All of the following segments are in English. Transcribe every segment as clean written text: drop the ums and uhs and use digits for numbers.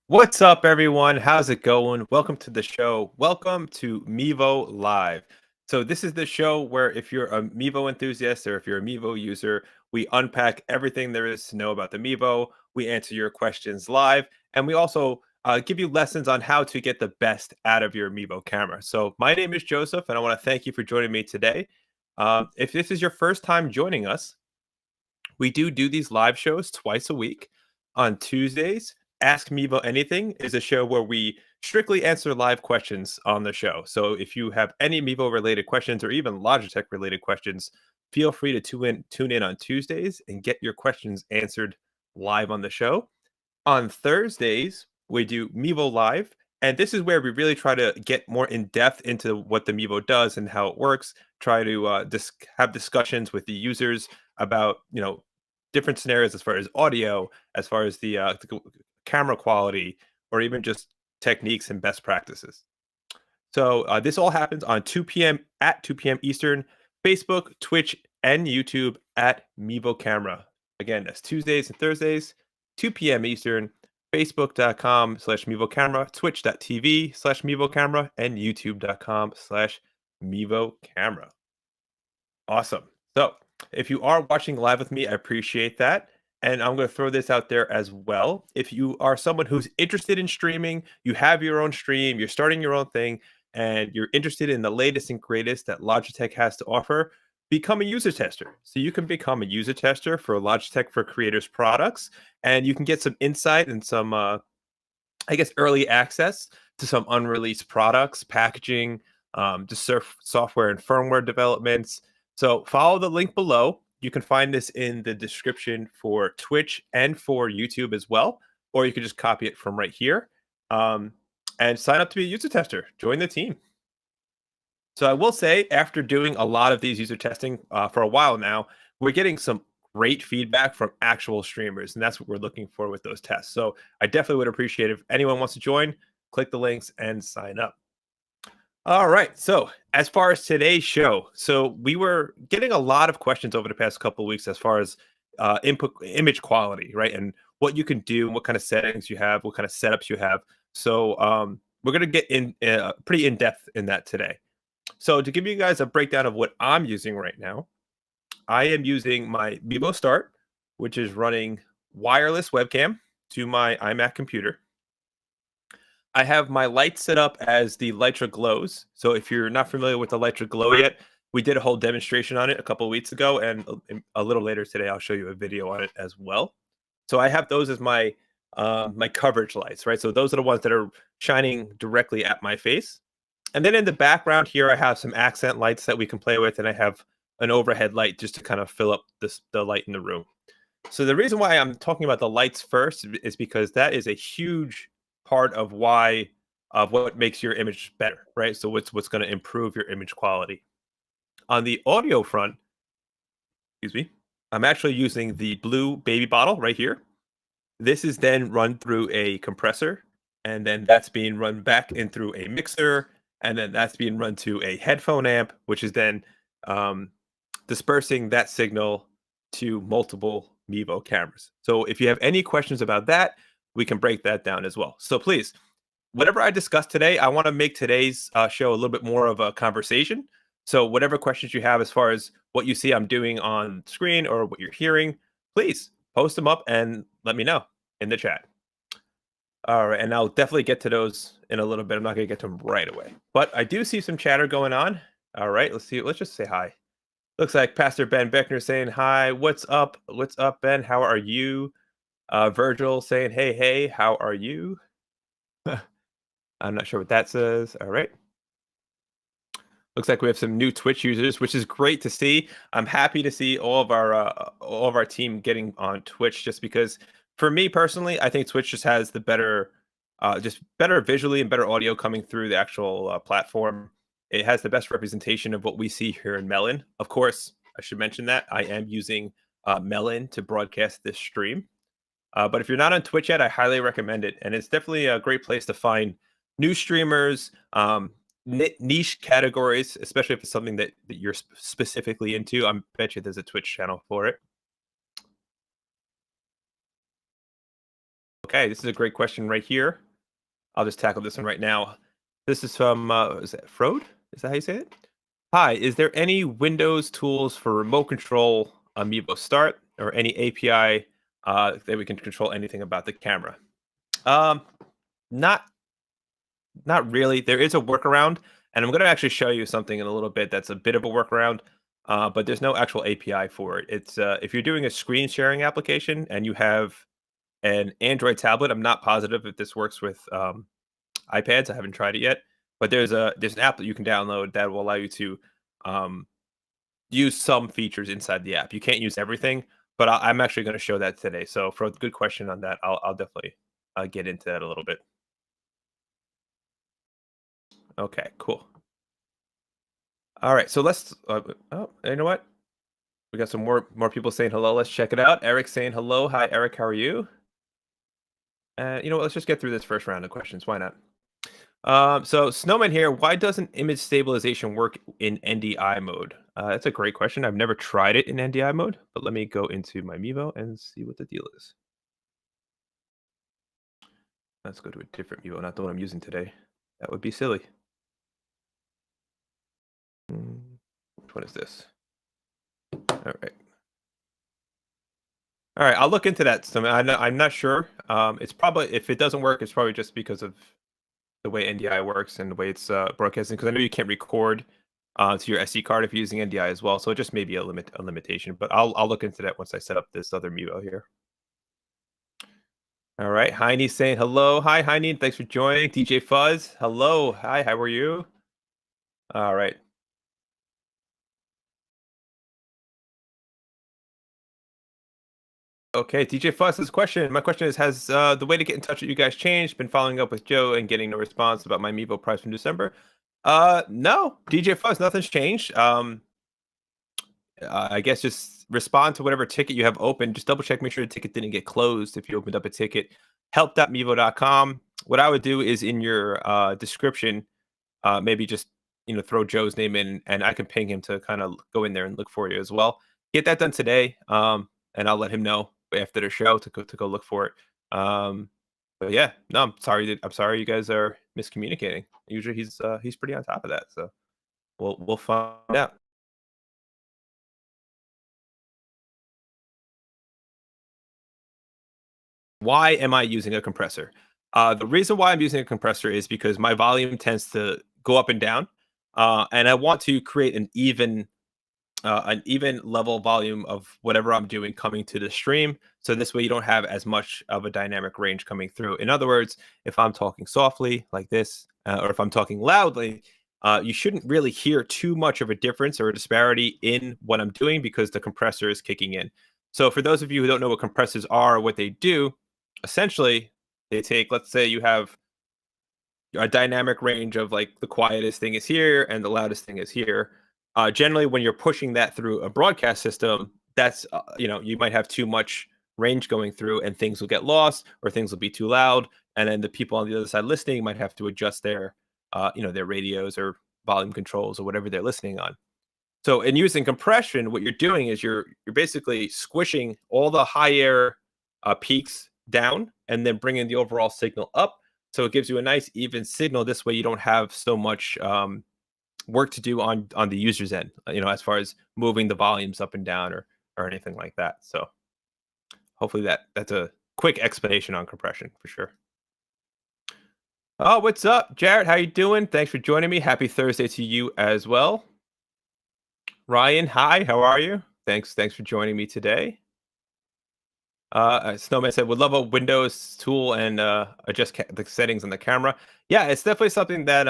What's up, everyone? How's it going? Welcome to the show. Welcome to Mevo Live. So, this is the show where if you're a Mevo enthusiast or if you're a Mevo user, we unpack everything there is to know about the Mevo. We answer your questions live, and we also give you lessons on how to get the best out of your Mevo camera. So, my name is Joseph, and I want to thank you for joining me today. If this is your first time joining us, we do these live shows twice a week on Tuesdays. Ask Mevo Anything is a show where we strictly answer live questions on the show. So if you have any Mevo related questions or even Logitech related questions, feel free to tune in on Tuesdays and get your questions answered live on the show. On Thursdays, we do Mevo Live, and this is where we really try to get more in depth into what the Mevo does and how it works. Try to have discussions with the users about different scenarios as far as audio, as far as the camera quality, or even just techniques and best practices. So this all happens on 2 p.m. at 2 p.m. Eastern, Facebook, Twitch, and YouTube at Mevo Camera. Again, that's Tuesdays and Thursdays, 2 p.m. Eastern, Facebook.com/Mevo Camera, Twitch.tv/Mevo Camera, and YouTube.com/Mevo Camera. Awesome. So if you are watching live with me, I appreciate that. And I'm going to throw this out there as well. If you are someone who's interested in streaming, you have your own stream, you're starting your own thing, and you're interested in the latest and greatest that Logitech has to offer, become a user tester. So you can become a user tester for Logitech for Creators products, and you can get some insight and some, early access to some unreleased products, packaging, just software and firmware developments. So follow the link below. You can find this in the description for Twitch and for YouTube as well, or you can just copy it from right here and sign up to be a user tester. Join the team. So I will say, after doing a lot of these user testing for a while now, we're getting some great feedback from actual streamers, and that's what we're looking for with those tests. So I definitely would appreciate if anyone wants to join, click the links and sign up. All right. So as far as today's show, so we were getting a lot of questions over the past couple of weeks as far as input image quality, right? And what you can do, what kind of settings you have, what kind of setups you have. So we're gonna get in pretty in depth in that today. So to give you guys a breakdown of what I'm using right now, I am using my Mevo Start, which is running wireless webcam to my iMac computer. I have my light set up as the Lytra Glows. So if you're not familiar with the Lytra Glow yet, we did a whole demonstration on it a couple of weeks ago, and a little later today, I'll show you a video on it as well. So I have those as my coverage lights, right? So those are the ones that are shining directly at my face. And then in the background here, I have some accent lights that we can play with, and I have an overhead light just to kind of fill up the light in the room. So the reason why I'm talking about the lights first is because that is a huge part of what makes your image better, right? So what's going to improve your image quality. On the audio front, excuse me, I'm actually using the blue baby bottle right here. This is then run through a compressor, and then that's being run back in through a mixer, and then that's being run to a headphone amp, which is then dispersing that signal to multiple Mevo cameras. So if you have any questions about that, we can break that down as well. So please, whatever I discuss today, I want to make today's show a little bit more of a conversation. So whatever questions you have as far as what you see I'm doing on screen or what you're hearing, please post them up and let me know in the chat. All right, and I'll definitely get to those in a little bit. I'm not going to get to them right away, but I do see some chatter going on. All right, let's see. Let's just say hi. Looks like Pastor Ben Beckner saying hi. What's up? What's up, Ben? How are you? Virgil saying, hey, how are you? I'm not sure what that says. All right. Looks like we have some new Twitch users, which is great to see. I'm happy to see all of our team getting on Twitch, just because for me personally, I think Twitch just has the just better visually and better audio coming through the actual platform. It has the best representation of what we see here in Melon. Of course, I should mention that I am using Melon to broadcast this stream. But if you're not on Twitch yet, I highly recommend it. And it's definitely a great place to find new streamers, niche categories, especially if it's something that you're specifically into. I bet you there's a Twitch channel for it. Okay, this is a great question right here. I'll just tackle this one right now. This is from, is it Frode? Is that how you say it? Hi, is there any Windows tools for remote control Mevo Start or any API that we can control anything about the camera? Um, not not really. There is a workaround, and I'm going to actually show you something in a little bit that's a bit of a workaround, but there's no actual API for it. It's if you're doing a screen sharing application and you have an Android tablet. I'm not positive if this works with iPads. I haven't tried it yet, but there's an app that you can download that will allow you to um, use some features inside the app. You can't use everything, but I'm actually going to show that today. So, for a good question on that, I'll definitely get into that a little bit. Okay, cool. All right, so let's. Oh, you know what? We got some more people saying hello. Let's check it out. Eric saying hello. Hi, Eric. How are you? You know what? Let's just get through this first round of questions. Why not? So Snowman here, why doesn't image stabilization work in NDI mode? That's a great question. I've never tried it in NDI mode, but let me go into my Mevo and see what the deal is. Let's go to a different Mevo, not the one I'm using today. That would be silly. Which one is this? All right. All right, I'll look into that. So I'm not sure. It's probably if it doesn't work, it's probably just because of the way NDI works and the way it's broadcasting. Because I know you can't record to your SD card if you're using NDI as well. So it just may be a limitation. But I'll look into that once I set up this other Mevo here. All right, Heine saying hello. Hi, Heine. Thanks for joining. DJ Fuzz. Hello. Hi. How are you? All right. Okay, DJ Fuzz's question. My question is: has the way to get in touch with you guys changed? Been following up with Joe and getting no response about my Mevo price from December. No, DJ Fuzz, nothing's changed. I guess just respond to whatever ticket you have open. Just double check, make sure the ticket didn't get closed if you opened up a ticket. Help.mevo.com. What I would do is in your description, maybe just throw Joe's name in, and I can ping him to kind of go in there and look for you as well. Get that done today, and I'll let him know after the show to go look for it. But yeah, no, I'm sorry. I'm sorry you guys are miscommunicating. Usually he's pretty on top of that, so we'll find out. Why am I using a compressor? The reason why I'm using a compressor is because my volume tends to go up and down, and I want to create an even level volume of whatever I'm doing coming to the stream. So this way you don't have as much of a dynamic range coming through. In other words, if I'm talking softly like this, or if I'm talking loudly, you shouldn't really hear too much of a difference or a disparity in what I'm doing because the compressor is kicking in. So for those of you who don't know what compressors are, what they do, essentially they take, let's say you have a dynamic range of like the quietest thing is here and the loudest thing is here. Generally, when you're pushing that through a broadcast system, that's you might have too much range going through, and things will get lost, or things will be too loud, and then the people on the other side listening might have to adjust their radios or volume controls or whatever they're listening on. So, in using compression, what you're doing is you're basically squishing all the high air peaks down, and then bringing the overall signal up. So it gives you a nice even signal. This way, you don't have so much work to do on the user's end, as far as moving the volumes up and down or anything like that. So hopefully that's a quick explanation on compression for sure. Oh, what's up, Jared? How you doing? Thanks for joining me. Happy Thursday to you as well. Ryan, hi. How are you? Thanks for joining me today. Snowman said, "Would love a Windows tool and adjust the settings on the camera." Yeah, it's definitely something that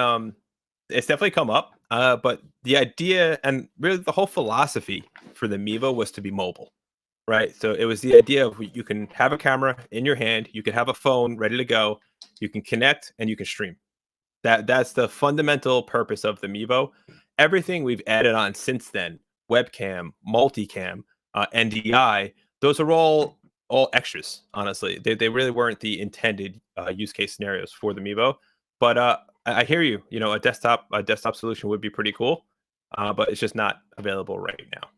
it's definitely come up. But the idea and really the whole philosophy for the Mevo was to be mobile, right? So it was the idea of you can have a camera in your hand, you can have a phone ready to go, you can connect, and you can stream. That's the fundamental purpose of the Mevo. Everything we've added on since then, webcam, multicam, NDI, those are all extras. Honestly, they really weren't the intended use case scenarios for the Mevo. But I hear you. A desktop solution would be pretty cool, but it's just not available right now.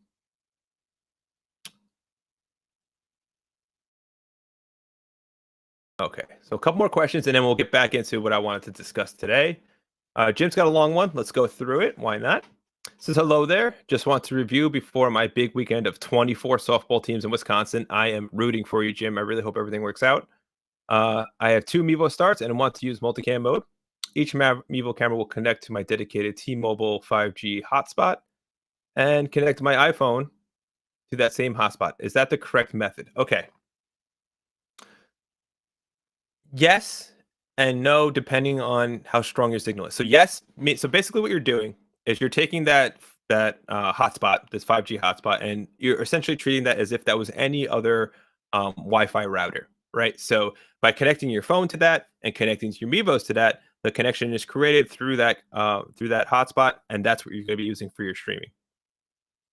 Okay, so a couple more questions, and then we'll get back into what I wanted to discuss today. Jim's got a long one. Let's go through it. Why not? Says hello there. Just want to review before my big weekend of 24 softball teams in Wisconsin. I am rooting for you, Jim. I really hope everything works out. I have two Mevo starts and want to use multicam mode. Each Mevo camera will connect to my dedicated T-Mobile 5G hotspot and connect my iPhone to that same hotspot. Is that the correct method? Okay. Yes and no, depending on how strong your signal is. So yes, so basically what you're doing is you're taking that hotspot, this 5G hotspot, and you're essentially treating that as if that was any other Wi-Fi router, right? So by connecting your phone to that and connecting to your Mevos to that, the connection is created through that hotspot, and that's what you're going to be using for your streaming.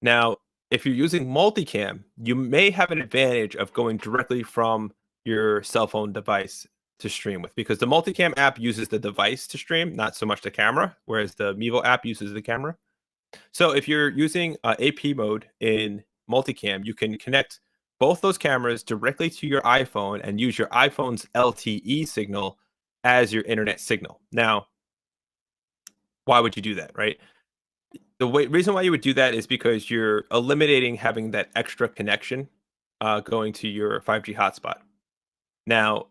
Now, if you're using multicam, you may have an advantage of going directly from your cell phone device to stream with, because the multicam app uses the device to stream, not so much the camera, whereas the Mevo app uses the camera. So if you're using AP mode in multicam, you can connect both those cameras directly to your iPhone and use your iPhone's LTE signal as your internet signal. Now, why would you do that, right? Reason why you would do that is because you're eliminating having that extra connection going to your 5G hotspot. Now,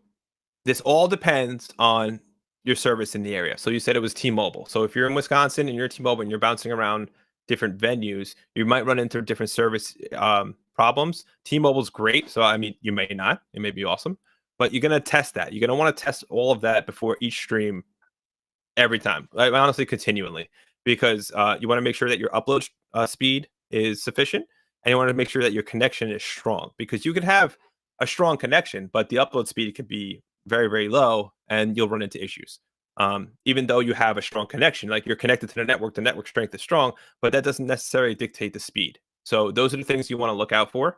this all depends on your service in the area. So you said it was T-Mobile. So if you're in Wisconsin and you're T-Mobile and you're bouncing around different venues, you might run into different service problems. T-Mobile's great, so I mean, you may not. It may be awesome, but you're gonna test that. You're gonna want to test all of that before each stream every time. Like, honestly, continually, because you want to make sure that your upload speed is sufficient, and you want to make sure that your connection is strong, because you could have a strong connection, but the upload speed could be very, very low, and you'll run into issues. Even though you have a strong connection, like you're connected to the network strength is strong, but that doesn't necessarily dictate the speed. So those are the things you want to look out for.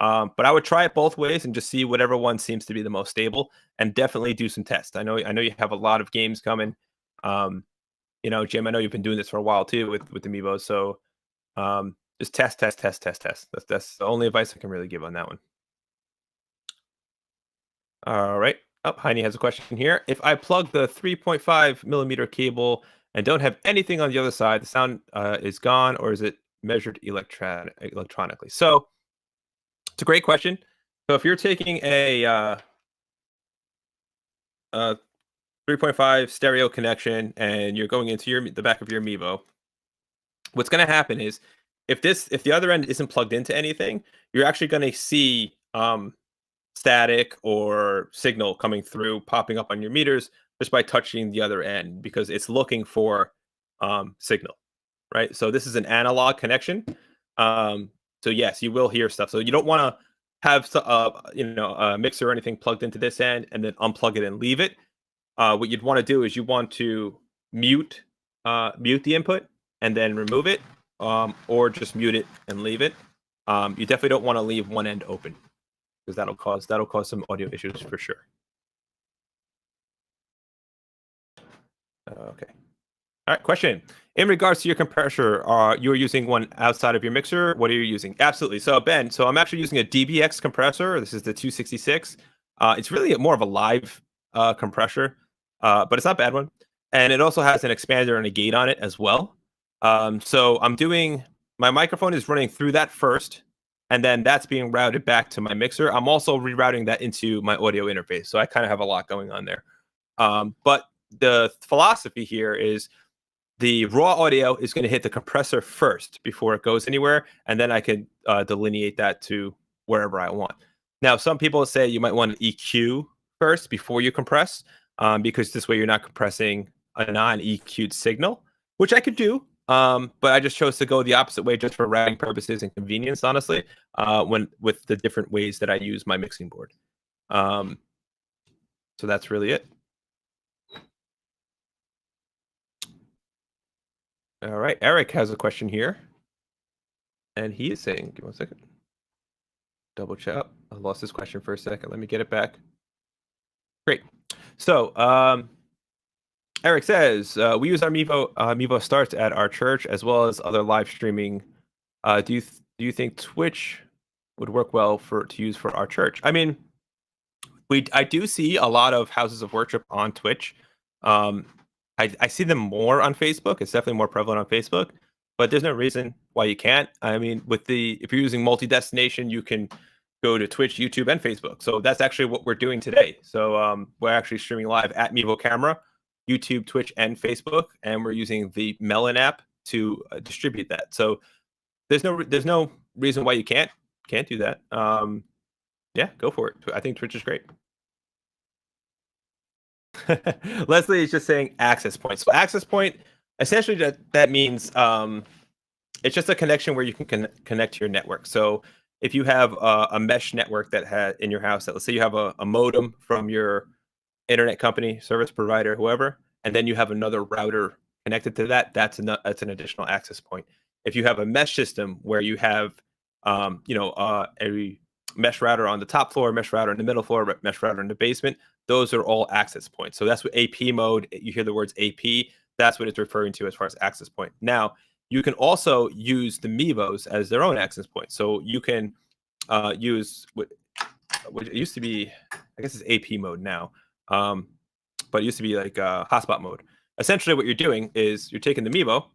But I would try it both ways and just see whatever one seems to be the most stable, and definitely do some tests. I know you have a lot of games coming. Um, Jim, I know you've been doing this for a while too with the Mevo. So just test, test, test, test, test. That's the only advice I can really give on that one. All right. Oh, Heine has a question here. If I plug the 3.5 millimeter cable and don't have anything on the other side, the sound is gone, or is it measured electronically? So it's a great question. So if you're taking a 3.5 stereo connection and you're going into the back of your Mevo, what's going to happen is if the other end isn't plugged into anything, you're actually going to see static or signal coming through, popping up on your meters just by touching the other end, because it's looking for signal, right? So this is an analog connection. So yes, you will hear stuff. So you don't want to have a mixer or anything plugged into this end and then unplug it and leave it. What you'd want to do is you want to mute the input and then remove it, or just mute it and leave it. You definitely don't want to leave one end open, because that'll cause some audio issues for sure. Okay. All right. Question. In regards to your compressor, you're using one outside of your mixer? What are you using? Absolutely. So Ben, I'm actually using a DBX compressor. This is the 266. It's really more of a live compressor, but it's not a bad one. And it also has an expander and a gate on it as well. So my microphone is running through that first, and then that's being routed back to my mixer. I'm also rerouting that into my audio interface. So I kind of have a lot going on there. But the philosophy here is the raw audio is going to hit the compressor first before it goes anywhere, and then I can delineate that to wherever I want. Now, some people say you might want an EQ first before you compress, because this way you're not compressing a non-EQ'd signal, which I could do. But I just chose to go the opposite way just for routing purposes and convenience, honestly, with the different ways that I use my mixing board. So that's really it. All right, Eric has a question here, and he is saying, give me 1 second. Double check. I lost this question for a second. Let me get it back. Great. So Eric says, we use our Mevo starts at our church as well as other live streaming. Do you think Twitch would work well to use for our church? I mean, I do see a lot of houses of worship on Twitch. Um, I see them more on Facebook. It's definitely more prevalent on Facebook, but there's no reason why you can't. I mean, with the if you're using multi-destination, you can go to Twitch, YouTube, and Facebook. So that's actually what we're doing today. So we're actually streaming live at Mevo Camera, YouTube, Twitch, and Facebook, and we're using the Melon app to distribute that. So there's no reason why you can't do that. Yeah, go for it. I think Twitch is great. Leslie is just saying access point. So access point, essentially that means it's just a connection where you can connect to your network. So if you have a mesh network that had in your house, that let's say you have a modem from your internet company, service provider, whoever, and then you have another router connected to that, that's an additional access point. If you have a mesh system where you have a mesh router on the top floor, mesh router in the middle floor, mesh router in the basement, those are all access points. So that's what AP mode, you hear the words AP, that's what it's referring to as far as access point. Now, you can also use the Mevos as their own access point. So you can use what it used to be, I guess it's AP mode now, but it used to be like hotspot mode. Essentially, what you're doing is you're taking the Mevo,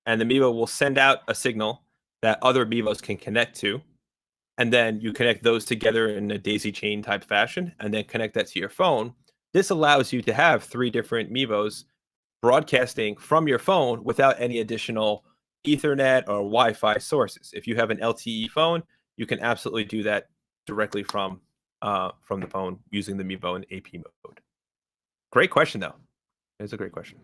and the Mevo will send out a signal that other Mevos can connect to, and then you connect those together in a daisy chain type fashion, and then connect that to your phone. This allows you to have 3 different Mevos broadcasting from your phone without any additional Ethernet or Wi-Fi sources. If you have an LTE phone, you can absolutely do that directly from the phone using the Mevo in AP mode. Great question, though. It's a great question.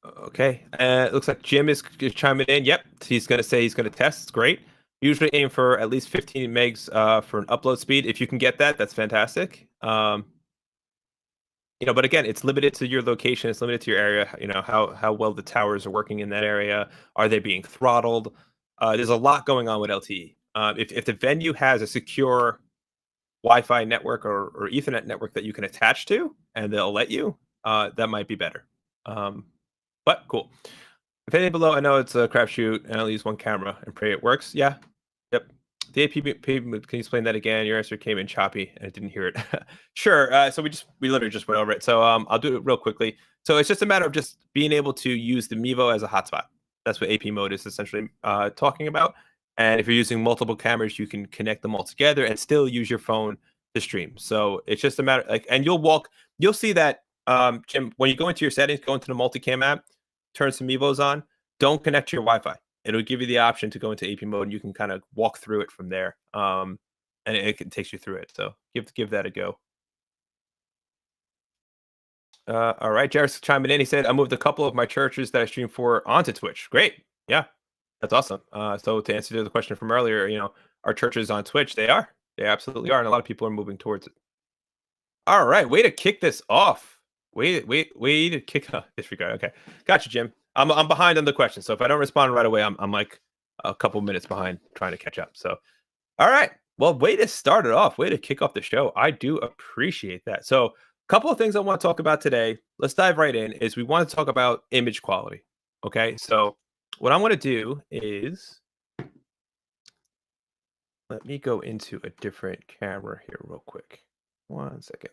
Okay, it looks like Jim is chiming in. Yep, he's going to say he's going to test. It's great. Usually aim for at least 15 megs for an upload speed. If you can get that, that's fantastic. But again, it's limited to your location. It's limited to your area. How well the towers are working in that area. Are they being throttled? There's a lot going on with LTE. If the venue has a secure Wi-Fi network or Ethernet network that you can attach to, and they'll let you, that might be better. But cool. If anything below, I know it's a crapshoot, and I only use one camera and pray it works. Yeah. Yep. The AP, can you explain that again? Your answer came in choppy, and I didn't hear it. Sure. So we literally just went over it. So I'll do it real quickly. So it's just a matter of just being able to use the Mevo as a hotspot. That's what AP mode is essentially talking about. And if you're using multiple cameras, you can connect them all together and still use your phone to stream. So it's just a matter and you'll see that Jim, when you go into your settings, go into the multicam app, turn some Mevos on, don't connect to your Wi-Fi. It'll give you the option to go into AP mode, and you can kind of walk through it from there. And it takes you through it. So give that a go. All right, Jared's chiming in. He said, I moved a couple of my churches that I stream for onto Twitch. Great. Yeah, that's awesome. So to answer the question from earlier, our churches on Twitch, they are. They absolutely are. And a lot of people are moving towards it. All right, way to kick this off. Way to kick off this regard. Okay, gotcha, Jim. I'm behind on the question, so if I don't respond right away, I'm like a couple minutes behind trying to catch up. So, all right, well, way to start it off. Way to kick off the show. I do appreciate that. So, a couple of things I want to talk about today. Let's dive right in. Is we want to talk about image quality. Okay, so what I want to do is let me go into a different camera here real quick. 1 second.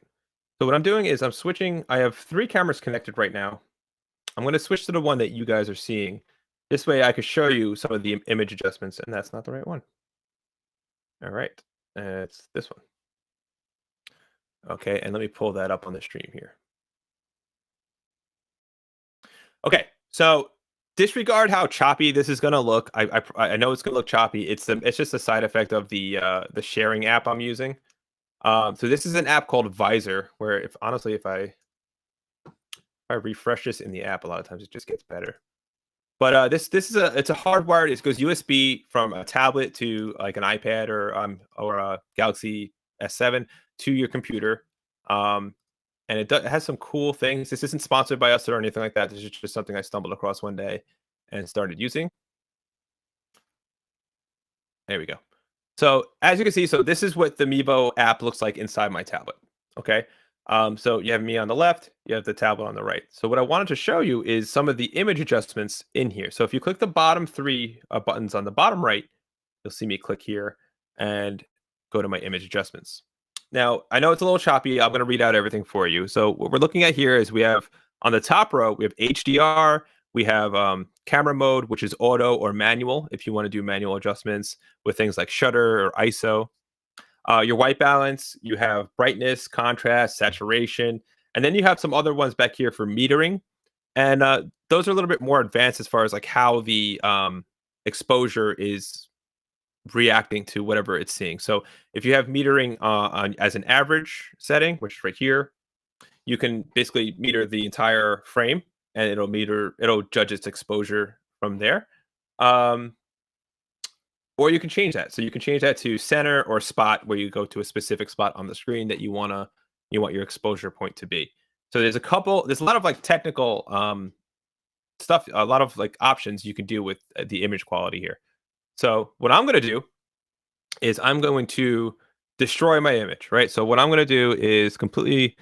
So what I'm doing is I'm switching. I have 3 cameras connected right now. I'm going to switch to the one that you guys are seeing. This way I could show you some of the image adjustments, and that's not the right one. All right, it's this one. Okay, and let me pull that up on the stream here. Okay, so disregard how choppy this is going to look. I know it's going to look choppy. It's just a side effect of the sharing app I'm using. So this is an app called Visor, where if I refresh this in the app, a lot of times it just gets better. But it's a hardwired. It goes USB from a tablet to like an iPad or a Galaxy S7 to your computer. And it has some cool things. This isn't sponsored by us or anything like that. This is just something I stumbled across one day and started using. There we go. So as you can see, so this is what the Mevo app looks like inside my tablet. Okay. So you have me on the left, you have the tablet on the right. So what I wanted to show you is some of the image adjustments in here. So if you click the bottom 3 buttons on the bottom right, you'll see me click here. and go to my image adjustments. Now, I know it's a little choppy. I'm going to read out everything for you. So what we're looking at here is we have on the top row, we have HDR, we have camera mode, which is auto or manual, if you want to do manual adjustments with things like shutter or ISO. Your white balance, you have brightness, contrast, saturation, and then you have some other ones back here for metering. And those are a little bit more advanced as far as like how the exposure is reacting to whatever it's seeing. So if you have metering as an average setting, which is right here, you can basically meter the entire frame, and it'll judge its exposure from there. Um, or you can change that. So you can change that to center or spot, where you go to a specific spot on the screen that you want your exposure point to be. So there's a lot of like technical stuff, a lot of like options you can do with the image quality here. So what I'm going to do is I'm going to destroy my image, right? So what I'm going to do is completely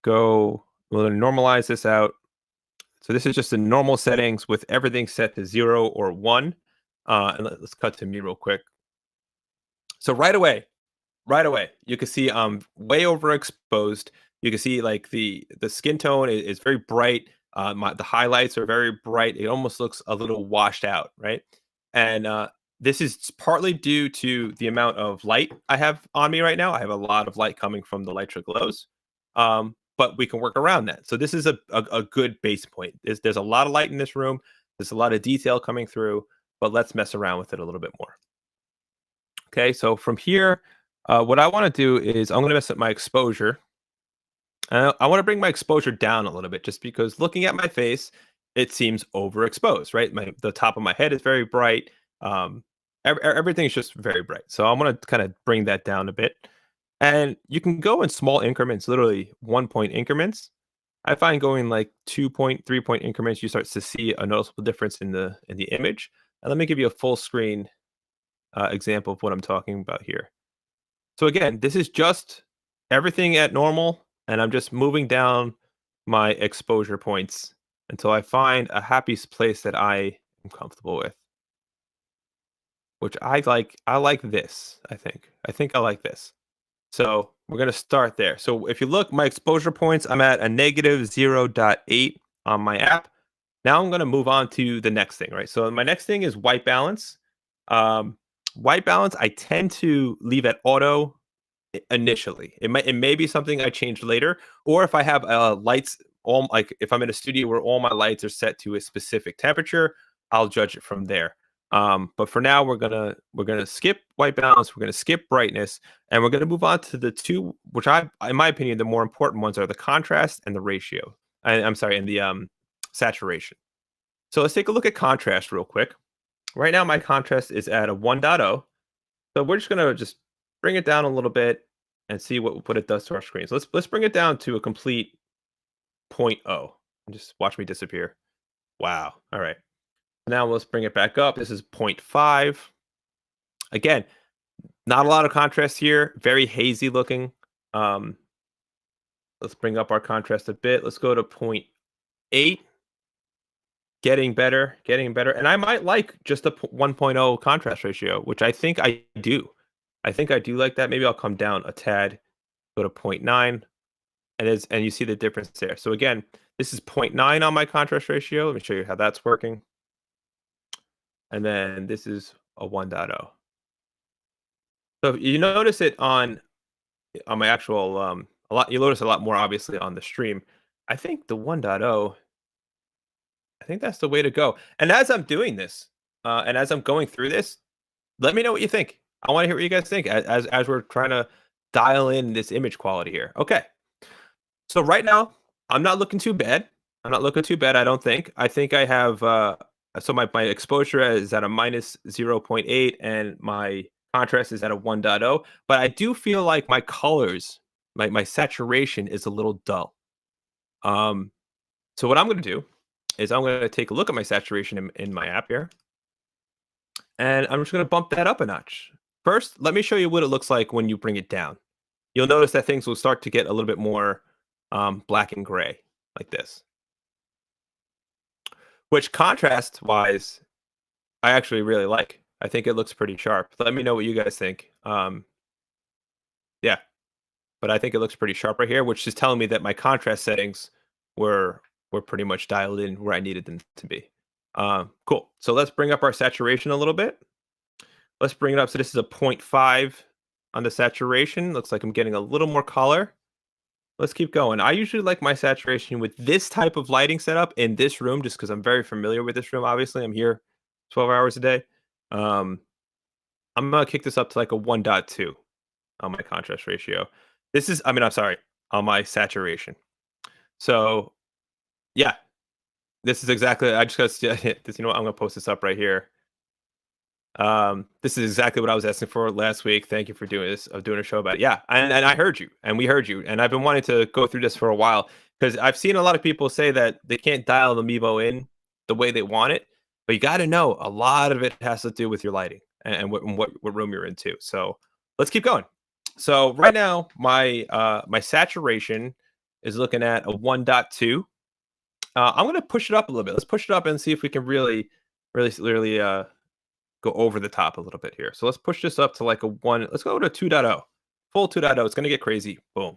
we're going to normalize this out. So this is just the normal settings with everything set to 0 or 1. And let's cut to me real quick. So right away, you can see I'm way overexposed. You can see like the skin tone is very bright. The highlights are very bright. It almost looks a little washed out, right? And this is partly due to the amount of light I have on me right now. I have a lot of light coming from the Lytra Glows, but we can work around that. So this is a good base point. There's a lot of light in this room. There's a lot of detail coming through, but let's mess around with it a little bit more. Okay, so from here, what I want to do is I'm going to mess up my exposure. I want to bring my exposure down a little bit, just because looking at my face, it seems overexposed, right? The top of my head is very bright. Everything is just very bright. So I'm going to kind of bring that down a bit. And you can go in small increments, literally 1-point increments. I find going like 2-point, 3-point increments, you start to see a noticeable difference in the image. And let me give you a full screen example of what I'm talking about here. So again, this is just everything at normal, and I'm just moving down my exposure points until I find a happy place that I am comfortable with. Which I like. I like this, I think. I like this. So we're going to start there. So if you look, my exposure points, I'm at a negative 0.8 on my app. Now I'm going to move on to the next thing, right? So my next thing is white balance. White balance, I tend to leave at auto initially. It may be something I change later, or if I have lights, if I'm in a studio where all my lights are set to a specific temperature, I'll judge it from there. But for now, we're gonna skip white balance, we're gonna skip brightness, and we're gonna move on to the two, which in my opinion, the more important ones are the contrast and the ratio. I'm sorry, and the saturation. So let's take a look at contrast real quick. Right now, my contrast is at a 1.0. So we're just gonna bring it down a little bit and see what it does to our screen. So let's bring it down to a complete 0.0. And just watch me disappear. Wow. All right. Now let's bring it back up. This is 0.5. Again, not a lot of contrast here. Very hazy looking. Let's bring up our contrast a bit. Let's go to 0.8. Getting better. And I might like just a 1.0 contrast ratio, which I think I do. I think I do like that. Maybe I'll come down a tad, go to 0.9, and you see the difference there. So again, this is 0.9 on my contrast ratio. Let me show you how that's working. And then this is a 1.0. So you notice it on my actual you notice a lot more obviously on the stream. I think the 1.0, I think that's the way to go. And as I'm doing this, and as I'm going through this, let me know what you think. I want to hear what you guys think as we're trying to dial in this image quality here. Okay. So right now, I'm not looking too bad. I don't think. I think I have so my exposure is at a minus 0.8 and my contrast is at a 1.0, but I do feel like my colors, my saturation is a little dull. So what I'm going to do is I'm going to take a look at my saturation in my app here. And I'm just going to bump that up a notch. First, let me show you what it looks like when you bring it down. You'll notice that things will start to get a little bit more black and gray, like this. Which contrast-wise, I actually really like. I think it looks pretty sharp. Let me know what you guys think. Um, yeah, but I think it looks pretty sharp right here, which is telling me that my contrast settings were were pretty much dialed in where I needed them to be. Cool. So let's bring up our saturation a little bit. Let's bring it up. So this is a point 0.5 on the saturation. Looks like I'm getting a little more color. Let's keep going. I usually like my saturation with this type of lighting setup in this room, just because I'm very familiar with this room. Obviously, I'm here 12 hours a day. Um, I'm gonna kick this up to like a 1.2 on my contrast ratio. I'm sorry, on my saturation. So yeah, this is exactly. I just got hit this. You know what? I'm gonna post this up right here. This is exactly what I was asking for last week. Thank you for doing this, of doing a show about it. Yeah, and I heard you, and we heard you, and I've been wanting to go through this for a while because I've seen a lot of people say that they can't dial the Mevo in the way they want it, but you got to know a lot of it has to do with your lighting and what room you're in too. So let's keep going. So right now, my saturation is looking at a 1.2. I'm gonna push it up a little bit. Let's push it up and see if we can really go over the top a little bit here. So let's push this up to like a 1. Let's go to 2.0. Full 2.0. It's going to get crazy. Boom.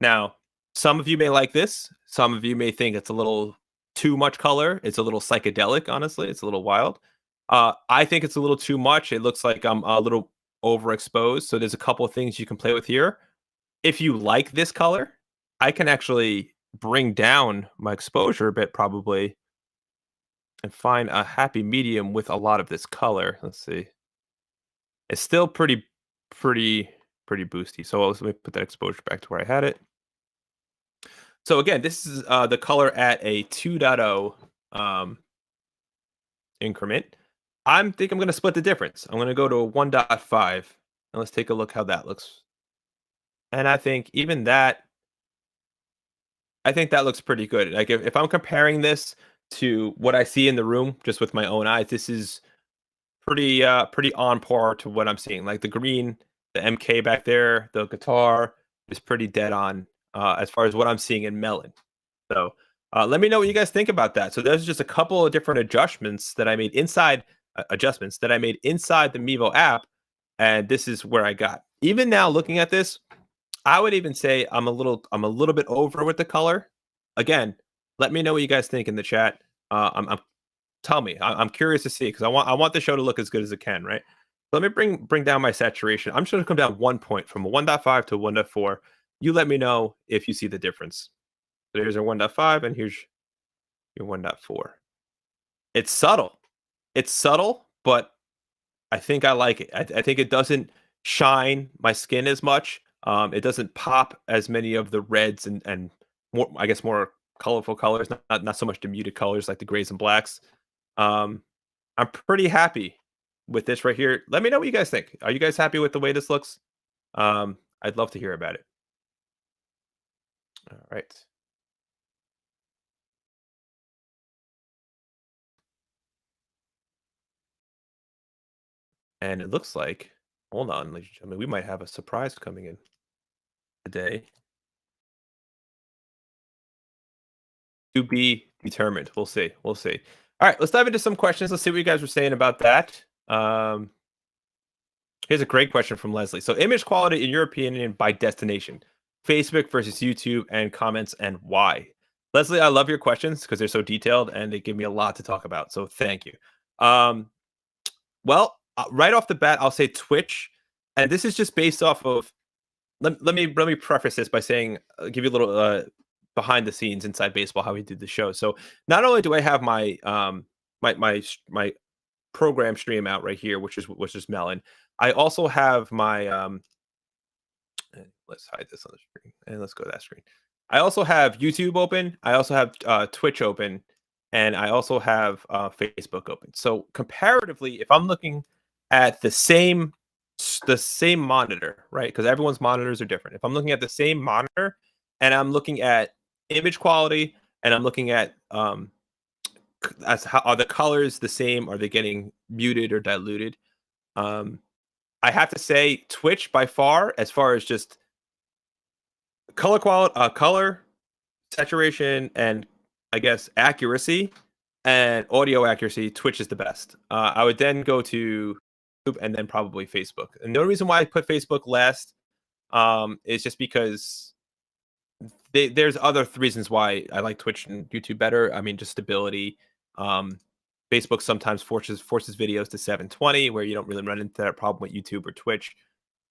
Now, some of you may like this. Some of you may think it's a little too much color. It's a little psychedelic, honestly. It's a little wild. I think it's a little too much. It looks like I'm a little overexposed. So there's a couple of things you can play with here. If you like this color, I can actually bring down my exposure a bit probably and find a happy medium with a lot of this color. Let's see. It's still pretty, pretty boosty. So let me put that exposure back to where I had it. So again, this is the color at a 2.0 increment. I'm going to split the difference. I'm going to go to a 1.5 and let's take a look how that looks. And I think even that, I think that looks pretty good. Like if I'm comparing this to what I see in the room just with my own eyes, this is pretty on par to what I'm seeing. Like the green, the MK back there, the guitar is pretty dead on as far as what I'm seeing in Melon. So let me know what you guys think about that. So there's just a couple of different adjustments that I made inside the Mevo app, and this is where I got. Even now, looking at this, I would even say I'm a little bit over with the color. Again, let me know what you guys think in the chat. I'm tell me. I'm curious to see because I want the show to look as good as it can, right? So let me bring down my saturation. I'm just going to come down 1 point from a 1.5 to 1.4. You let me know if you see the difference. So here's our 1.5 and here's your 1.4. It's subtle. It's subtle, but I think I like it. I think it doesn't shine my skin as much. It doesn't pop as many of the reds and more, I guess, more colorful colors. Not so much the muted colors like the grays and blacks. Um, I'm pretty happy with this right here. Let me know what you guys think. Are you guys happy with the way this looks? I'd love to hear about it. All right. And it looks like, hold on, ladies and gentlemen, we might have a surprise coming in today. To be determined. We'll see. We'll see. All right, let's dive into some questions. Let's see what you guys were saying about that. Here's a great question from Leslie. So, image quality, in your opinion, by destination, Facebook versus YouTube, and comments, and why? Leslie, I love your questions because they're so detailed and they give me a lot to talk about. So, thank you. Well, right off the bat, I'll say Twitch, and this is just based off of. Let me preface this by saying, give you a little behind the scenes inside baseball how we did the show. So, not only do I have my my program stream out right here, which is Melon. I also have my let's hide this on the screen and let's go to that screen. I also have YouTube open. I also have Twitch open, and I also have Facebook open. So comparatively, if I'm looking at the same monitor, right? Because everyone's monitors are different. If I'm looking at the same monitor and I'm looking at image quality and I'm looking at are the colors the same? Are they getting muted or diluted? I have to say Twitch by far, as far as just color quality, color saturation, and I guess accuracy and audio accuracy, Twitch is the best. I would then go to and then probably Facebook. And the only reason why I put Facebook last is just because there's other reasons why I like Twitch and YouTube better. I mean, just stability. Um, Facebook sometimes forces videos to 720, where you don't really run into that problem with YouTube or Twitch.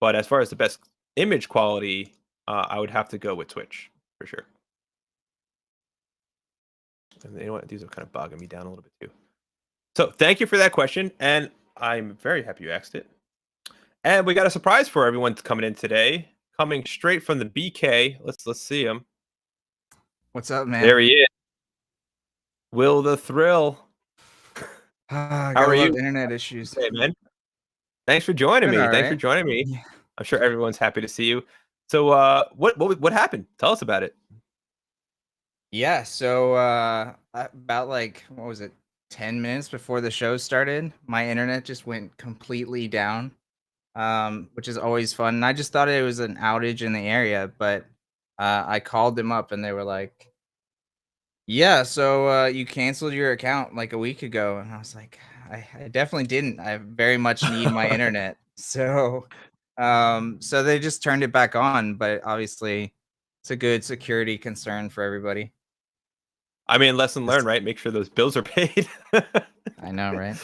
But as far as the best image quality, I would have to go with Twitch for sure. And you know what? These are kind of bogging me down a little bit too. So thank you for that question, and I'm very happy you asked it. And we got a surprise for everyone coming in today, coming straight from the BK. Let's see him. What's up, man? There he is. Will the Thrill. I How are you? Internet issues. Hey, man. Thanks for joining me. All Thanks for right. joining me. Yeah. I'm sure everyone's happy to see you. So, what happened? Tell us about it. Yeah. So, about like what was it, 10 minutes before the show started, my internet just went completely down, which is always fun. And I just thought it was an outage in the area, but I called them up and they were like, "Yeah, so you canceled your account like a week ago," and I was like, I definitely didn't. I very much need my internet. So they just turned it back on, but obviously it's a good security concern for everybody. I mean, lesson Just- learned, right? Make sure those bills are paid. I know, right?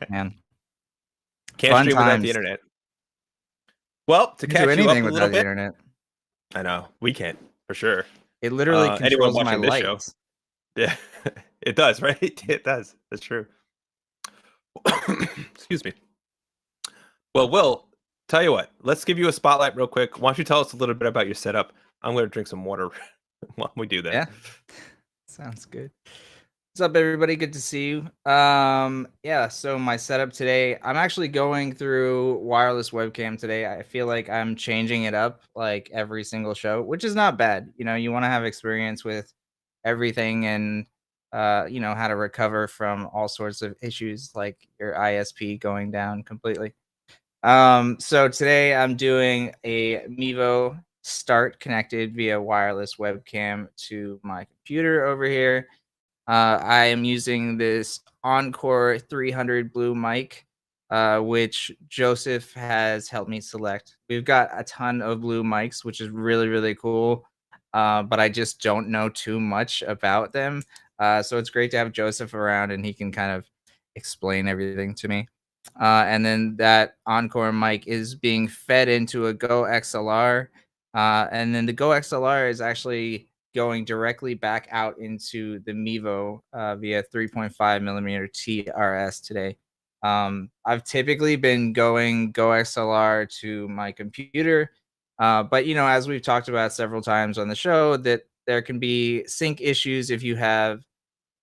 Man. Can't Fun stream without the times. internet. Well, to Can't do catch you up anything a little without the bit, internet. I know we can't for sure. It literally Anyone controls my watching this show, lights. yeah, it does, right? It does. That's true. Excuse me. Well, Will, tell you what, let's give you a spotlight real quick. Why don't you tell us a little bit about your setup? I'm going to drink some water while we do that. Yeah. Sounds good. What's up, everybody? Good to see you. Yeah, so my setup today, I'm actually going through wireless webcam today. I feel like I'm changing it up like every single show, which is not bad. You know, you want to have experience with everything and how to recover from all sorts of issues like your ISP going down completely. So today I'm doing a Mevo Start connected via wireless webcam to my computer over here. I am using this Encore 300 Blue mic, which Joseph has helped me select. We've got a ton of Blue mics, which is really, really cool, but I just don't know too much about them. So it's great to have Joseph around and he can kind of explain everything to me. And then that Encore mic is being fed into a Go XLR. And then the Go XLR is actually going directly back out into the Mevo via 3.5 millimeter TRS today. I've typically been going Go XLR to my computer, but as we've talked about several times on the show, that there can be sync issues if you have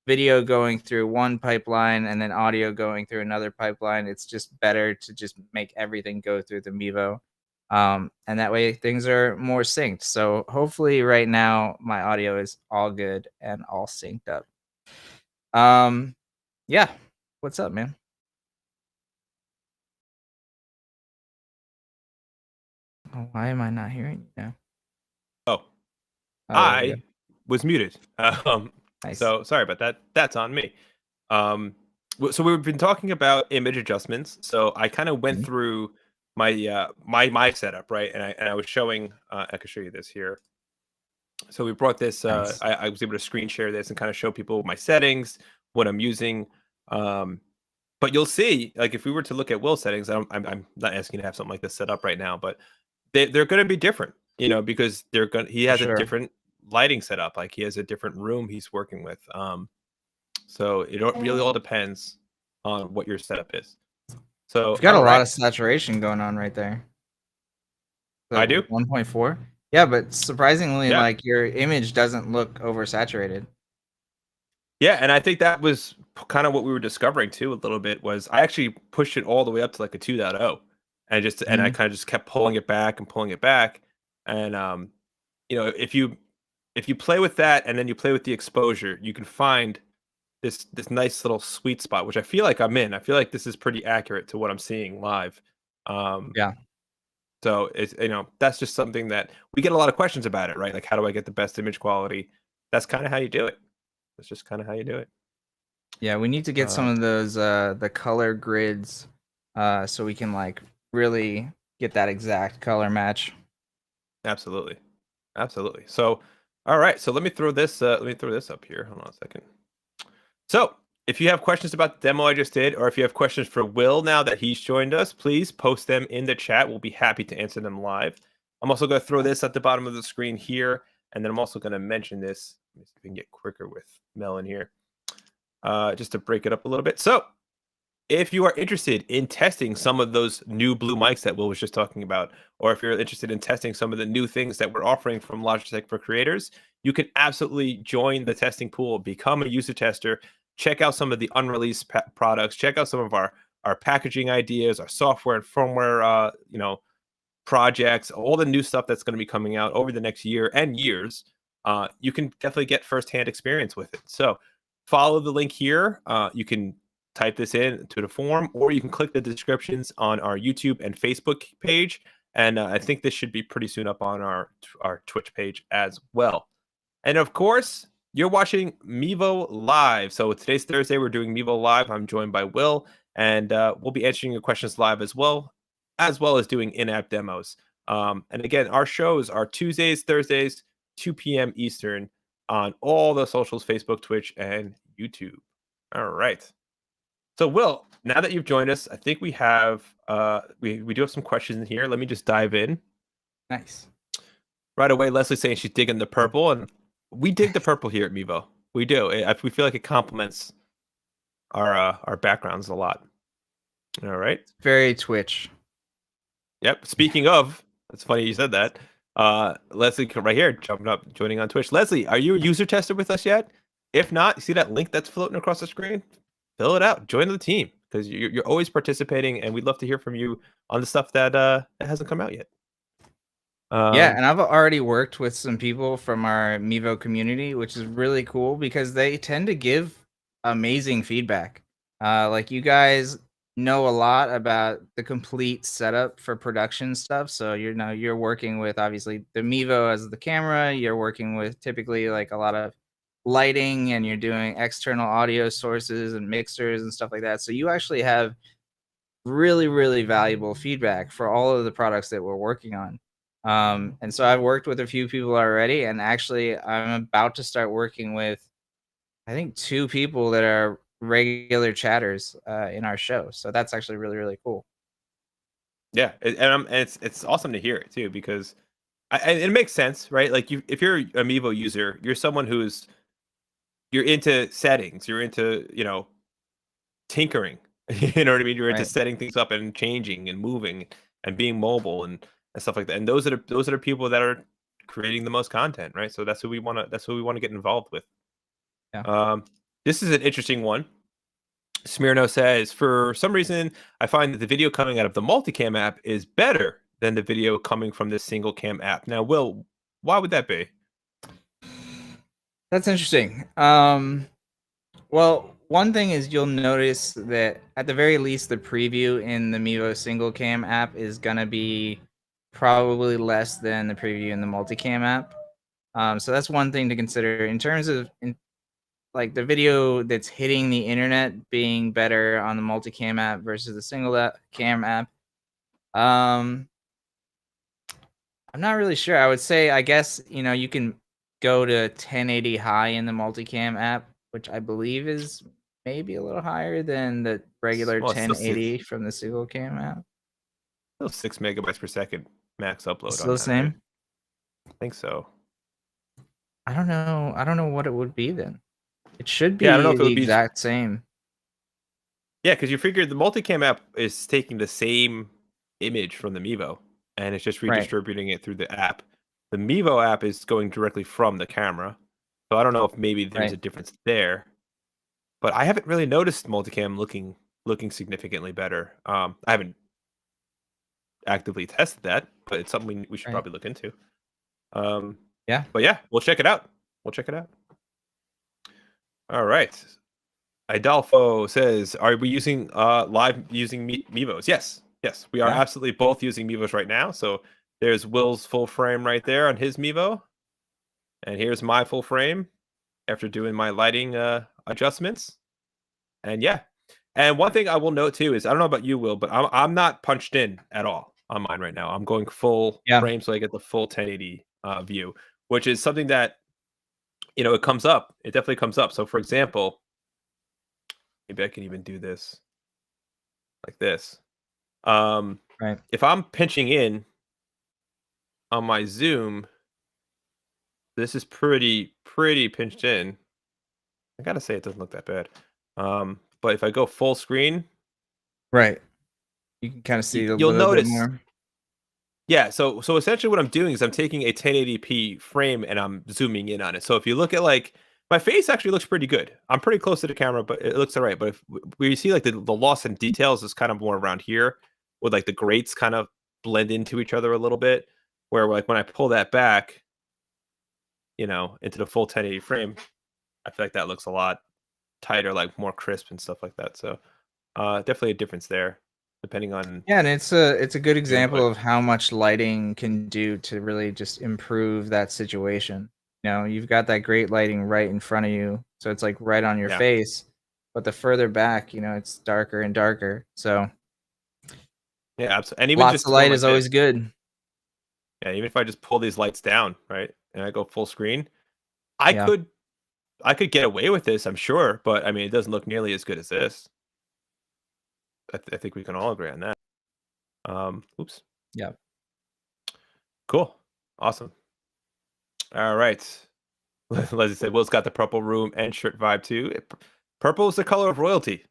video going through one pipeline and then audio going through another pipeline. It's just better to just make everything go through the Mevo. And that way things are more synced. So hopefully right now my audio is all good and all synced up. Yeah. What's up, man? Oh, why am I not hearing you now? Oh, There we go. I was muted. Nice. So sorry about that. That's on me. So we've been talking about image adjustments. So I kind of went through my my setup, right? And I was showing. I can show you this here. So we brought this. Nice. I was able to screen share this and kind of show people my settings, what I'm using. But you'll see, like if we were to look at Will's settings, I'm not asking to have something like this set up right now, but they're going to be different, because he has a different lighting setup, like he has a different room he's working with. So it really all depends on what your setup is. So you've got a lot of saturation going on right there. So I do 1.4. Yeah, but surprisingly, Yeah. like your image doesn't look oversaturated. Yeah, and I think that was kind of what we were discovering too a little bit, was I actually pushed it all the way up to like a 2.0 and I kind of just kept pulling it back and pulling it back. And if you play with that and then you play with the exposure, you can find this nice little sweet spot, which I feel like I'm in. I feel like this is pretty accurate to what I'm seeing live. Yeah. So it's that's just something that we get a lot of questions about it, right? Like, how do I get the best image quality? That's kind of how you do it. That's just kind of how you do it. Yeah, we need to get some of those the color grids so we can like really get that exact color match. Absolutely. Absolutely. So, all right. So let me throw this. Let me throw this up here. Hold on a second. So, if you have questions about the demo I just did, or if you have questions for Will now that he's joined us, please post them in the chat. We'll be happy to answer them live. I'm also going to throw this at the bottom of the screen here, and then I'm also going to mention this. Let me see if we can get quicker with Melon here, just to break it up a little bit. So, if you are interested in testing some of those new blue mics that Will was just talking about, or if you're interested in testing some of the new things that we're offering from Logitech for creators, you can absolutely join the testing pool, become a user tester, check out some of the unreleased products, check out some of our packaging ideas, our software and firmware, projects, all the new stuff that's going to be coming out over the next year and years. You can definitely get firsthand experience with it. So follow the link here. You can type this in to the form, or you can click the descriptions on our YouTube and Facebook page. And I think this should be pretty soon up on our Twitch page as well. And of course, you're watching Mevo Live. So today's Thursday. We're doing Mevo Live. I'm joined by Will, and we'll be answering your questions live as well as doing in-app demos. And again, our shows are Tuesdays, Thursdays, 2 p.m. Eastern on all the socials, Facebook, Twitch, and YouTube. All right. So, Will, now that you've joined us, I think we have we do have some questions in here. Let me just dive in. Nice. Right away, Leslie's saying she's digging the purple, and we dig the purple here at Mevo. We do. We feel like it complements our backgrounds a lot. All right. Very Twitch. Yep. Speaking of, it's funny you said that. Leslie right here, jumping up, joining on Twitch. Leslie, are you a user tester with us yet? If not, you see that link that's floating across the screen? Fill it out. Join the team because you're always participating, and we'd love to hear from you on the stuff that hasn't come out yet. Yeah, and I've already worked with some people from our Mevo community, which is really cool because they tend to give amazing feedback. Like you guys know a lot about the complete setup for production stuff. So you're working with obviously the Mevo as the camera, you're working with typically like a lot of lighting, and you're doing external audio sources and mixers and stuff like that. So you actually have really, really valuable feedback for all of the products that we're working on. And so I've worked with a few people already, and actually I'm about to start working with, I think, 2 people that are regular chatters in our show. So that's actually really, really cool. Yeah, and it's awesome to hear it too, because it makes sense, right? Like if you're a Mevo user, you're someone you're into settings, you're into tinkering. You know what I mean? You're into Right. setting things up and changing and moving and being mobile and stuff like that. And those are the people that are creating the most content, right? So that's who we want to get involved with. Yeah. This is an interesting one. Smirno says, for some reason, I find that the video coming out of the multicam app is better than the video coming from this single cam app. Now, Will, why would that be? That's interesting. Well, one thing is you'll notice that at the very least, the preview in the Mevo single cam app is gonna be probably less than the preview in the multicam app. So that's one thing to consider in terms of like the video that's hitting the internet being better on the multicam app versus the single cam app. I'm not really sure. I would say, I guess, you can go to 1080 high in the multicam app, which I believe is maybe a little higher than the regular Well, it's still 1080 from the single cam app. still 6 megabytes per second max upload Still on the that, right? same? I think so. I don't know. I don't know what it would be then. It should Yeah, I don't know be if it the would be. exact same. Yeah, because you figure the multicam app is taking the same image from the Mevo and it's just Right. redistributing it through the app. The Mevo app is going directly from the camera. So I don't know if maybe there's a Right. difference there. But I haven't really noticed multicam looking significantly better. I haven't actively tested that, but it's something we should Right. probably look into. Yeah. But yeah, we'll check it out. We'll check it out. All right. Idalfo says, "Are we using live using Mevos?" Yes, yes, we are Yeah. absolutely both using Mevos right now. So there's Will's full frame right there on his Mevo, and here's my full frame after doing my lighting adjustments. And yeah, And one thing I will note too is I don't know about you, Will, but I'm not punched in at all on mine right now. I'm going full Yeah. frame, so I get the full 1080 view, which is something that it comes up. It definitely comes up. So, for example, maybe I can even do this like this. Um, Right. if I'm pinching in on my zoom, this is pretty pinched in. I gotta say it doesn't look that bad. But if I go full screen, Right. You can kind of see a you'll little bit notice. more. Yeah, so essentially what I'm doing is I'm taking a 1080p frame and I'm zooming in on it. So if you look at like my face actually looks pretty good. I'm pretty close to the camera, but it looks all right. But if where you see like the loss in details is kind of more around here, with like the grates kind of blend into each other a little bit. Where like when I pull that back, into the full 1080 frame, I feel like that looks a lot tighter, like more crisp and stuff like that. So definitely a difference there, depending on Yeah, and it's a good your input. example of how much lighting can do to really just improve that situation. You've got that great lighting right in front of you, so it's like right on your Yeah. face. But the further back, it's darker and darker. So Yeah, absolutely. And even lots just of going light like is this. always good. Yeah, even if I just pull these lights down, right, and I go full screen, I Yeah. could I could get away with this, I'm sure, but I mean, it doesn't look nearly as good as this. I think we can all agree on that. Oops. Yeah. Cool. Awesome. All right. Leslie said, Will's got the purple room and shirt vibe too. Purple is the color of royalty.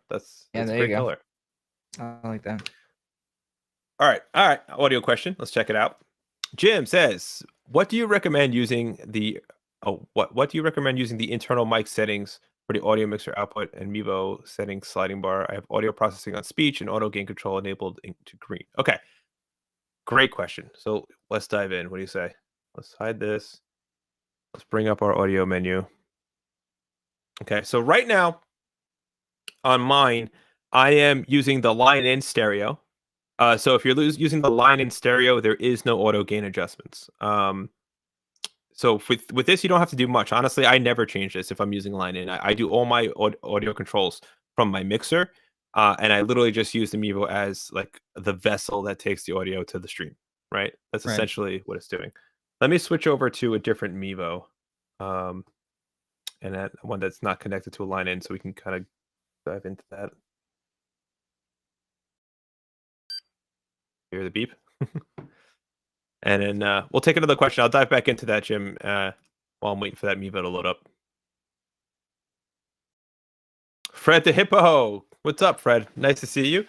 That's Yeah, a there you great go. color. I like that. All right. All right. Audio question. Let's check it out. Jim says, "What do you recommend using the what do you recommend using the internal mic settings for the audio mixer output and Mevo settings sliding bar? I have audio processing on speech and auto gain control enabled into green." Okay, great question. So let's dive in. What do you say? Let's hide this. Let's bring up our audio menu. Okay, so right now on mine, I am using the line in stereo. So if you're using the line in stereo, there is no auto gain adjustments. So with this, you don't have to do much. Honestly, I never change this if I'm using line in. I do all my audio controls from my mixer, and I literally just use the Mevo as like the vessel that takes the audio to the stream. Right? That's Right. essentially what it's doing. Let me switch over to a different Mevo, um, and that one that's not connected to a line in, so we can kind of dive into that. Hear the beep. And then we'll take another question. I'll dive back into that, Jim, while I'm waiting for that Mevo to load up. Fred the Hippo. What's up, Fred? Nice to see you.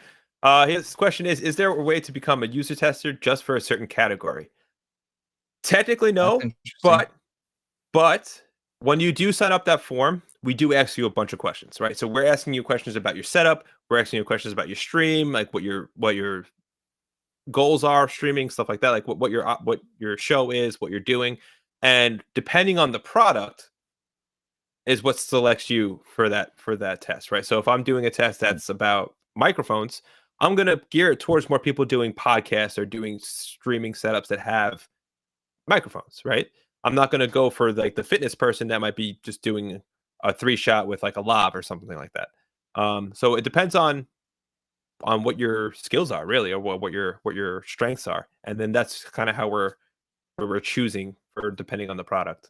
His question is there a way to become a user tester just for a certain category? Technically, That's no, interesting. but when you do sign up that form, we do ask you a bunch of questions, right? So we're asking you questions about your setup. We're asking you questions about your stream, like what your goals are, streaming, stuff like that, like what your show is, what you're doing. And depending on the product, is what selects you for that test, right? So if I'm doing a test Right. that's about microphones, I'm gonna gear it towards more people doing podcasts or doing streaming setups that have microphones, right? I'm not gonna go for like the fitness person that might be just doing a 3-shot with like a lav or something like that. So it depends on what your skills are really, or what your strengths are, and then that's kind of how we're choosing for depending on the product.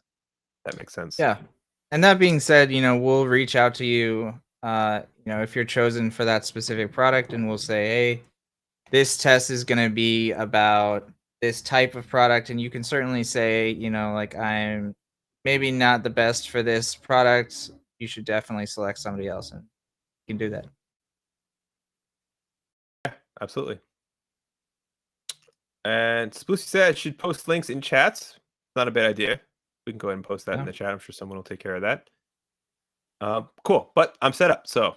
That makes sense. Yeah. And that being said, we'll reach out to you, if you're chosen for that specific product, and we'll say, hey, this test is going to be about this type of product. And you can certainly say, like, I'm maybe not the best for this product. You should definitely select somebody else, and you can do that. Absolutely. And Spooky said I should post links in chats. Not a bad idea. We can go ahead and post that in Yeah. the chat. I'm sure someone will take care of that. Cool. But I'm set up. So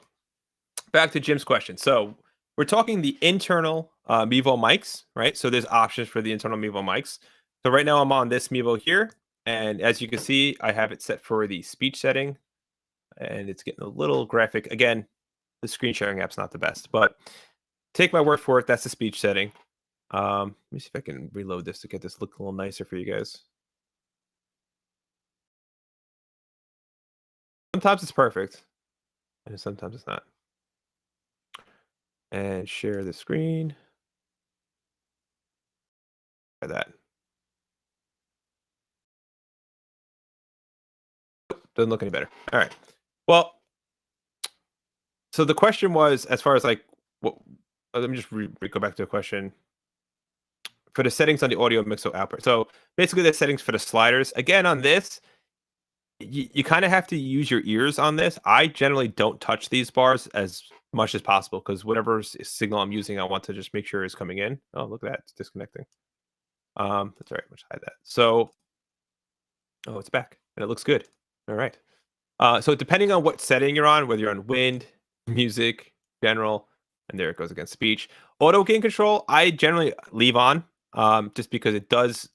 back to Jim's question. So we're talking the internal Mevo mics, right? So there's options for the internal Mevo mics. So right now I'm on this Mevo here. And as you can see, I have it set for the speech setting. And it's getting a little graphic. Again, the screen sharing app's not the best, but take my word for it. That's the speech setting. Let me see if I can reload this to get this look a little nicer for you guys. Sometimes it's perfect, and sometimes it's not. and share the screen. Try that. Doesn't look any better. All right. Well, so the question was, as far as like, what? Let me just go back to the question for the settings on the audio mixer output. So basically, the settings for the sliders. Again, on this, you kind of have to use your ears on this. I generally don't touch these bars as much as possible because whatever signal I'm using, I want to just make sure is coming in. Oh, look at that, it's disconnecting. That's all right. Let's hide that. So, oh, it's back and it looks good. All right. So depending on what setting you're on, whether you're on wind, music, general, and there it goes against speech. Auto gain control, I generally leave on, just because it does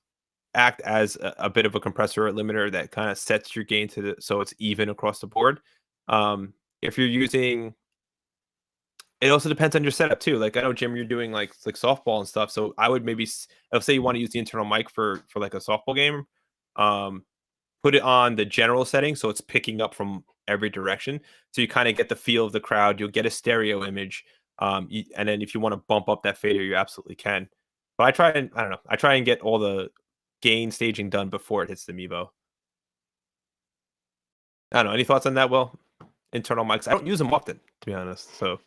act as a bit of a compressor or limiter that kind of sets your gain to so it's even across the board. If you're using, it also depends on your setup too. Like I know Jim, you're doing like softball and stuff, so I would maybe let's say you want to use the internal mic for like a softball game. Um, Put it on the general setting so it's picking up from every direction. So you kind of get the feel of the crowd. You'll get a stereo image. And then if you want to bump up that fader, you absolutely can. But I don't know. I try and get all the gain staging done before it hits the Mevo. I don't know. Any thoughts on that, Will? Internal mics. I don't use them often, to be honest. So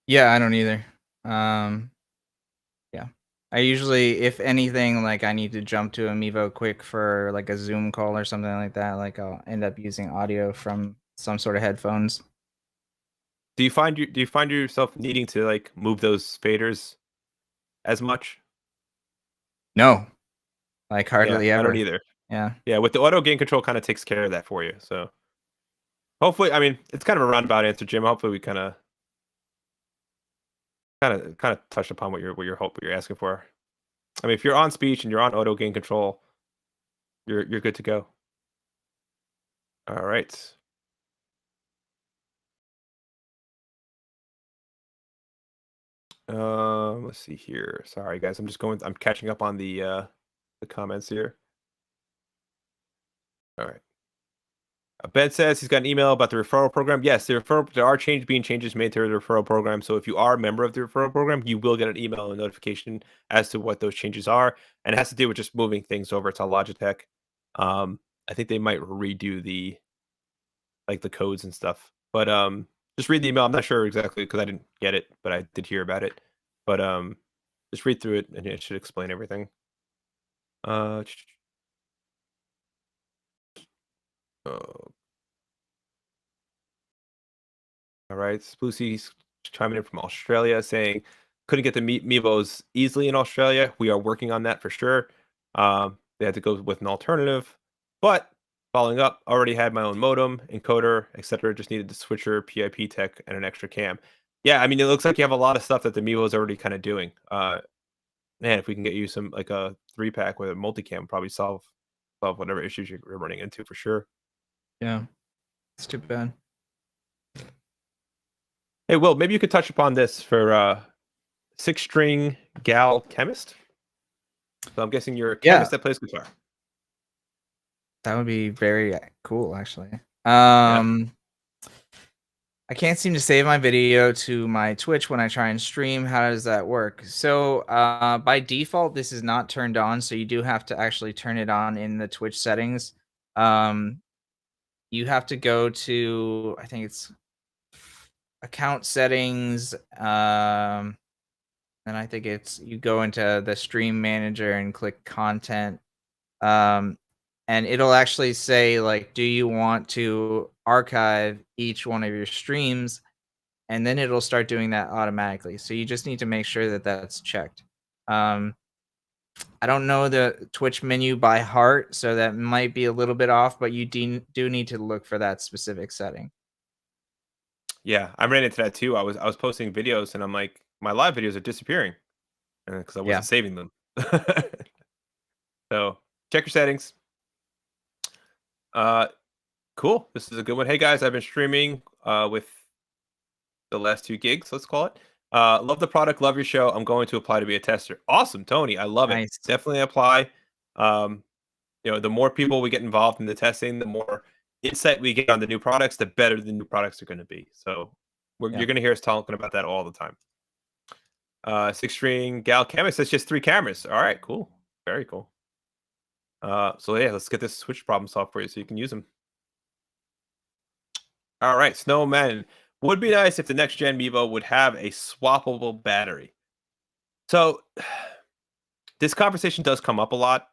Yeah, I don't either. Yeah. I usually, if anything, like I need to jump to a Mevo quick for like a Zoom call or something like that, like I'll end up using audio from some sort of headphones. do you find yourself needing to like move those faders as much? No, like Yeah, hardly I don't ever. either. Yeah. Yeah, with the auto gain control kind of takes care of that for you. So hopefully, I mean, it's kind of a roundabout answer, Jim. Hopefully, we kind of touched upon what you're asking for. I mean, if you're on speech and you're on auto gain control, you're good to go. All right. Let's see here. Sorry, guys. I'm catching up on the comments here. All right. Ben says he's got an email about the referral program. Yes, there are changes made to the referral program. So if you are a member of the referral program, you will get an email and notification as to what those changes are, and it has to do with just moving things over to Logitech. I think they might redo the codes and stuff, but just read the email. I'm not sure exactly because I didn't get it, but I did hear about it. But just read through it and it should explain everything. Uh, oh, all right. Splucy's chiming in from Australia saying couldn't get the Mevos easily in Australia. We are working on that for sure. They had to go with an alternative, but following up, already had my own modem, encoder, etc. Just needed the switcher, PIP tech, and an extra cam. Yeah, I mean, it looks like you have a lot of stuff that the Mevo is already kind of doing. Man, if we can get you some like a 3-pack with a multicam, probably solve whatever issues you're running into for sure. Yeah. It's too bad. Hey, Will, maybe you could touch upon this for 6-string gal chemist. So I'm guessing you're a chemist that plays guitar. That would be very cool, actually. Yeah. I can't seem to save my video to my Twitch when I try and stream. How does that work? So by default, this is not turned on, so you do have to actually turn it on in the Twitch settings. You have to go to, I think it's account settings, and I think it's you go into the stream manager and click content. And it'll actually say like, do you want to archive each one of your streams? And then it'll start doing that automatically. So you just need to make sure that that's checked. I don't know the Twitch menu by heart, so that might be a little bit off, but you do need to look for that specific setting. Yeah, I ran into that too. I was posting videos and I'm like, my live videos are disappearing because I Yeah. wasn't saving them. So check your settings. Cool. This is a good one. Hey guys, I've been streaming with the last 2 gigs, let's call it. Love the product, love your show. I'm going to apply to be a tester. Awesome, Tony. I love it. Nice. Definitely apply. The more people we get involved in the testing, the more insight we get on the new products, the better the new products are going to be. So You're gonna hear us talking about that all the time. Six string gal camera says just 3 cameras. All right, cool, very cool. So yeah, let's get this switch problem solved for you so you can use them. All right, Snowman. Would be nice if the next gen Mevo would have a swappable battery. So this conversation does come up a lot.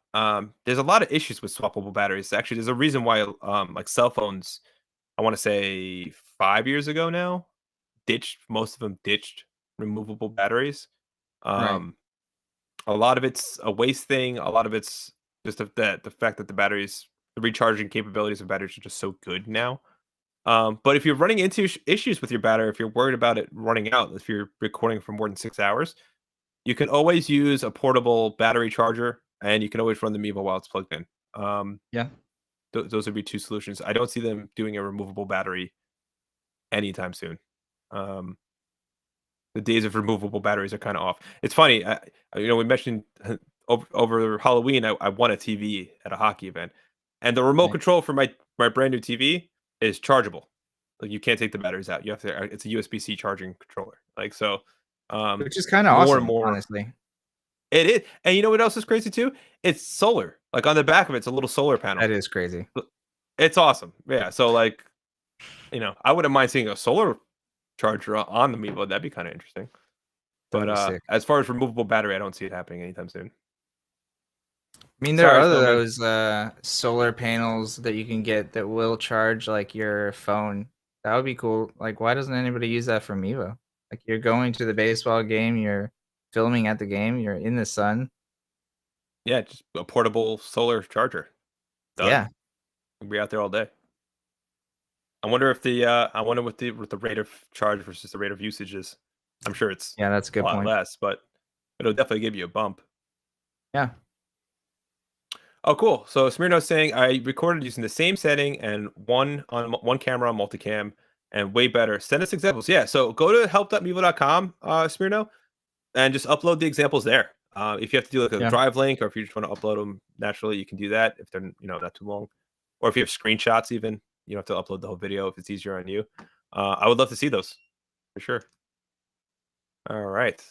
There's a lot of issues with swappable batteries. Actually, there's a reason why like cell phones, I want to say 5 years ago now, most of them ditched removable batteries. Right. Um, a lot of it's a waste thing. A lot of it's just the fact that the recharging capabilities of batteries are just so good now. But if you're running into issues with your battery, if you're worried about it running out, if you're recording for more than 6 hours, you can always use a portable battery charger, and you can always run the Mevo while it's plugged in. Um, Yeah. those would be 2 solutions. I don't see them doing a removable battery anytime soon. Um, the days of removable batteries are kind of off. It's funny, we mentioned over Halloween, I won a TV at a hockey event, and the remote Right. control for my brand new TV is chargeable. Like, you can't take the batteries out. You have to. It's a USB-C charging controller. Like, so, Which is kind of more and awesome, more. honestly. It is, and you know what else is crazy too? It's solar. Like, on the back of it's a little solar panel. That is crazy. It's awesome. Yeah. So, like, I wouldn't mind seeing a solar charger on the Mevo. That'd be kind of interesting. That would But be sick. as far as removable battery, I don't see it happening anytime soon. I mean, there are Sorry, other Snowman. those solar panels that you can get that will charge like your phone. That would be cool. Like, why doesn't anybody use that for Mevo? Like, you're going to the baseball game, you're filming at the game, you're in the sun. Yeah, just a portable solar charger. Done. Yeah, We'll be out there all day. I wonder what the rate of charge versus the rate of usage is. I'm sure it's yeah, that's a a good lot point. less, but it'll definitely give you a bump. Yeah, Oh, cool. So Smirno's saying I recorded using the same setting and one camera on multicam and way better. Send us examples. Yeah. So go to help.mevo.com, Smirno, and just upload the examples there. If you have to do like a yeah. drive link, or if you just want to upload them naturally, you can do that if they're not too long. Or if you have screenshots, even you don't have to upload the whole video if it's easier on you. I would love to see those for sure. All right.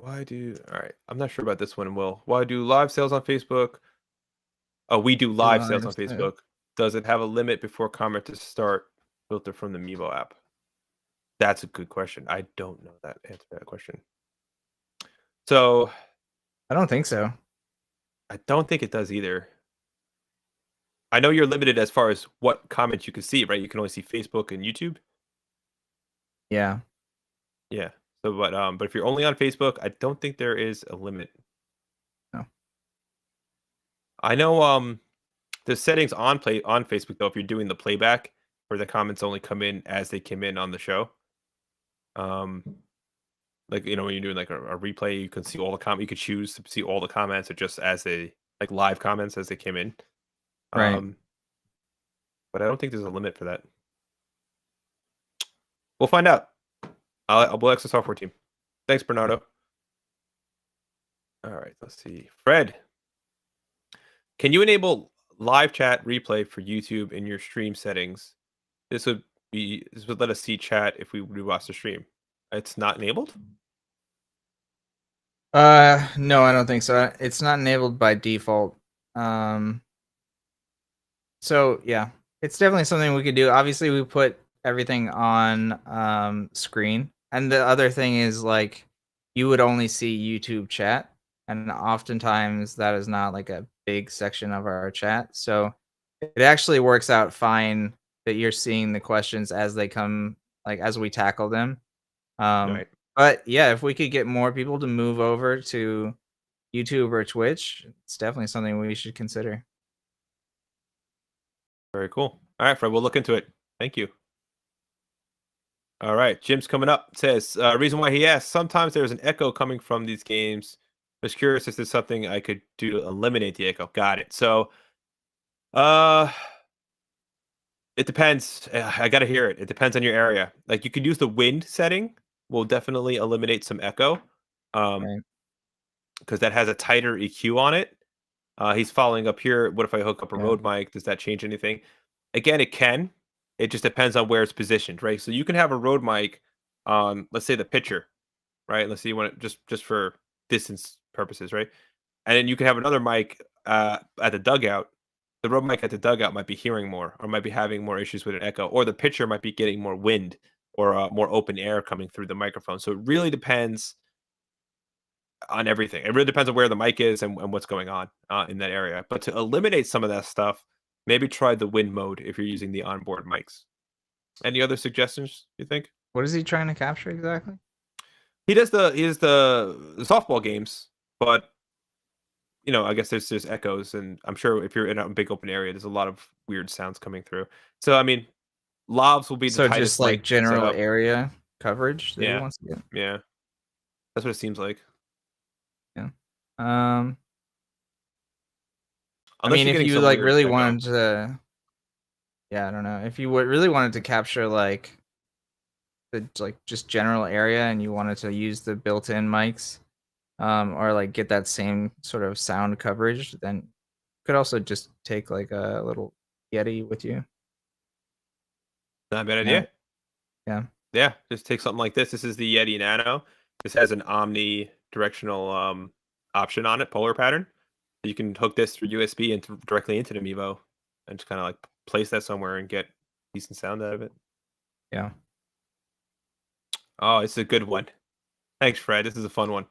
All right. I'm not sure about this one, Will. Why do live sales on Facebook? Oh, we do live sales on Facebook. Does it have a limit before comment to start filter from the Mevo app? That's a good question. I don't know that answer to that question. So I don't think so. I don't think it does either. I know you're limited as far as what comments you can see, right? You can only see Facebook and YouTube. Yeah. Yeah. So, but if you're only on Facebook, I don't think there is a limit. No. I know the settings on Facebook though, if you're doing the playback where the comments only come in as they came in on the show. Um like when you're doing like a replay, you can see all the you could choose to see all the comments or just as they like live comments as they came in. Right. But I don't think there's a limit for that. We'll find out. We'll ask the software team. Thanks, Bernardo. All right, let's see. Fred, can you enable live chat replay for YouTube in your stream settings? This would let us see chat if we rewatch the stream. It's not enabled? No, I don't think so. It's not enabled by default. Um, so yeah, it's definitely something we could do. Obviously, we put everything on screen, and the other thing is like you would only see YouTube chat, and oftentimes that is not like a big section of our chat. So it actually works out fine that you're seeing the questions as they come, like as we tackle them. Um, Right. but yeah, if we could get more people to move over to YouTube or Twitch, it's definitely something we should consider. Very cool. All right, Fred, we'll look into it. Thank you. All right, Jim's coming up. Says reason why he asked. Sometimes there's an echo coming from these games. Was curious if there's something I could do to eliminate the echo. Got it. So, uh, it depends. I gotta hear it. It depends on your area. Like, you could use the wind setting. Will definitely eliminate some echo. Right. Because that has a tighter EQ on it. He's following up here. What if I hook up a Yeah. Rode mic? Does that change anything? Again, it can. It just depends on where it's positioned, right? So you can have a Rode mic on, let's say, the pitcher, right? Let's say you want it just for distance purposes, right? And then you can have another mic at the dugout. The Rode mic at the dugout might be hearing more, or might be having more issues with an echo, or the pitcher might be getting more wind or more open air coming through the microphone. So it really depends on everything. It really depends on where the mic is and what's going on in that area. But to eliminate some of that stuff, maybe try the wind mode if you're using the onboard mics. Any other suggestions you think? What is he trying to capture exactly? He does the softball games, but I guess there's echoes, and I'm sure if you're in a big open area, there's a lot of weird sounds coming through. So I mean, lavs will be the So just tightest like mic general setup. area coverage that he Yeah, wants to get. yeah, that's what it seems like. Yeah. Um, I Unless mean, you're if getting you some like weird really echo. wanted to, yeah, I don't know. If you would really wanted to capture like the like just general area and you wanted to use the built-in mics, or like get that same sort of sound coverage, then you could also just take like a little Yeti with you. Not a bad Yeah. idea. Yeah. Yeah, just take something like this. This is the Yeti Nano. This has an omni-directional option on it, polar pattern. You can hook this through USB and directly into the Mevo, and just kind of like place that somewhere and get decent sound out of it. Yeah. Oh, it's a good one. Thanks, Fred. This is a fun one.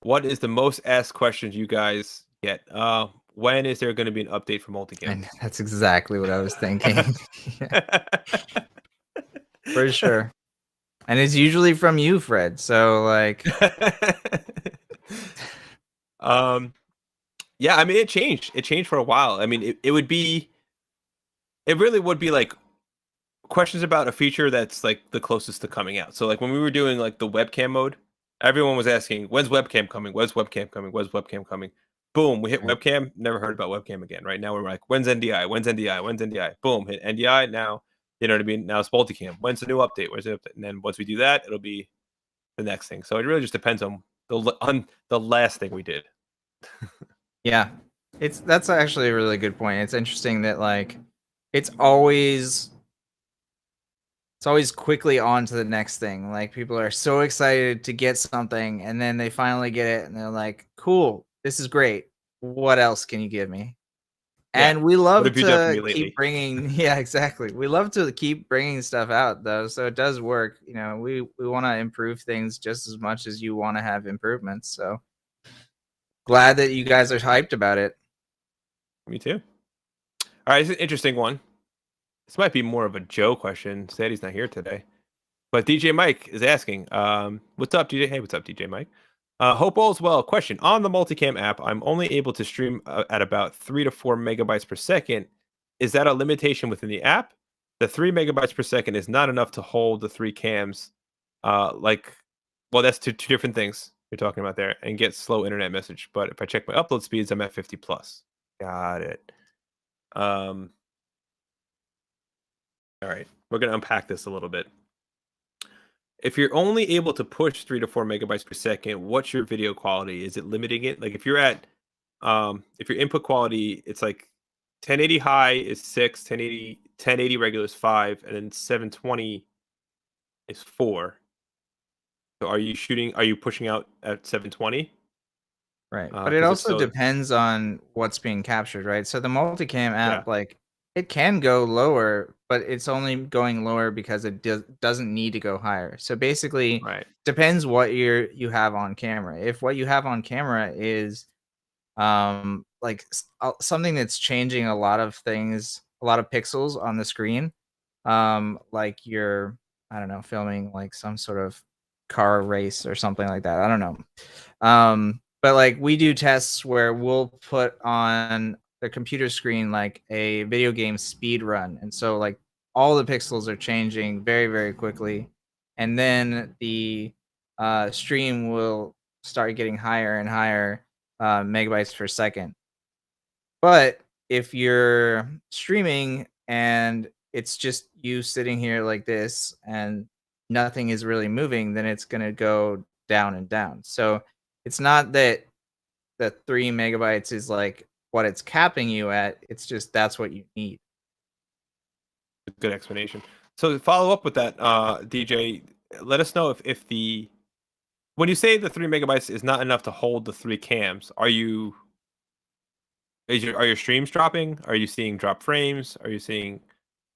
What is the most asked questions you guys get? When is there going to be an update for multicam? And that's exactly what I was thinking. Yeah, for sure. And it's usually from you, Fred. So like, um, yeah, I mean, it changed. It changed for a while. I mean, it really would be like questions about a feature that's like the closest to coming out. So like when we were doing like the webcam mode, everyone was asking, "When's webcam coming? When's webcam coming? When's webcam coming?" Boom, we hit right. webcam. Never heard about webcam again. Right now we're like, "When's NDI? When's NDI? When's NDI?" Boom, hit NDI. Now you know what I mean. Now it's multicam. When's the new update? Where's the update? And then once we do that, it'll be the next thing. So it really just depends on the last thing we did. Yeah. That's actually a really good point. It's interesting that like it's always it's always quickly on to the next thing. Like people are so excited to get something and then they finally get it and they're like, "Cool. This is great. What else can you give me?" Yeah. And we What love have you done for me to keep lately? bringing yeah, exactly. We love to keep bringing stuff out though, so it does work. You know, we want to improve things just as much as you want to have improvements. So glad that you guys are hyped about it. Me too. All right, it's an interesting one. This might be more of a Joe question. Sadie's not here today. But DJ Mike is asking, what's up, DJ? Hey, what's up, DJ Mike? Hope all's well. Question: on the multicam app, I'm only able to stream at about 3 to 4 megabytes per second. Is that a limitation within the app? The 3 megabytes per second is not enough to hold the three cams. Like, well, that's two different things you're talking about there, and get slow internet message. But if I check my upload speeds, I'm at 50 plus. Got it. Um, all right, we're gonna unpack this a little bit. If you're only able to push 3 to 4 megabytes per second, what's your video quality? Is it limiting it? Like if you're at if your input quality, it's like 1080 high is 6, 1080 regular is 5, and then 720 is 4. So are you pushing out at 720? Right. But it Because if also so, depends on what's being captured, right? So the multicam yeah, app, like it can go lower, but it's only going lower because it doesn't need to go higher. So basically, right. depends what you have on camera. If what you have on camera is like something that's changing a lot of things, a lot of pixels on the screen, like you're, I don't know, filming like some sort of car race or something like that. I don't know. But like we do tests where we'll put on the computer screen like a video game speed run, and so like all the pixels are changing very very quickly, and then the stream will start getting higher and higher megabytes per second. But if you're streaming and it's just you sitting here like this and nothing is really moving, then it's going to go down and down. So it's not that the 3 megabytes is like what it's capping you at. It's just that's what you need. Good explanation. So to follow up with that, DJ, let us know if when you say the 3 megabytes is not enough to hold the 3 cams, are your streams dropping? Are you seeing drop frames? Are you seeing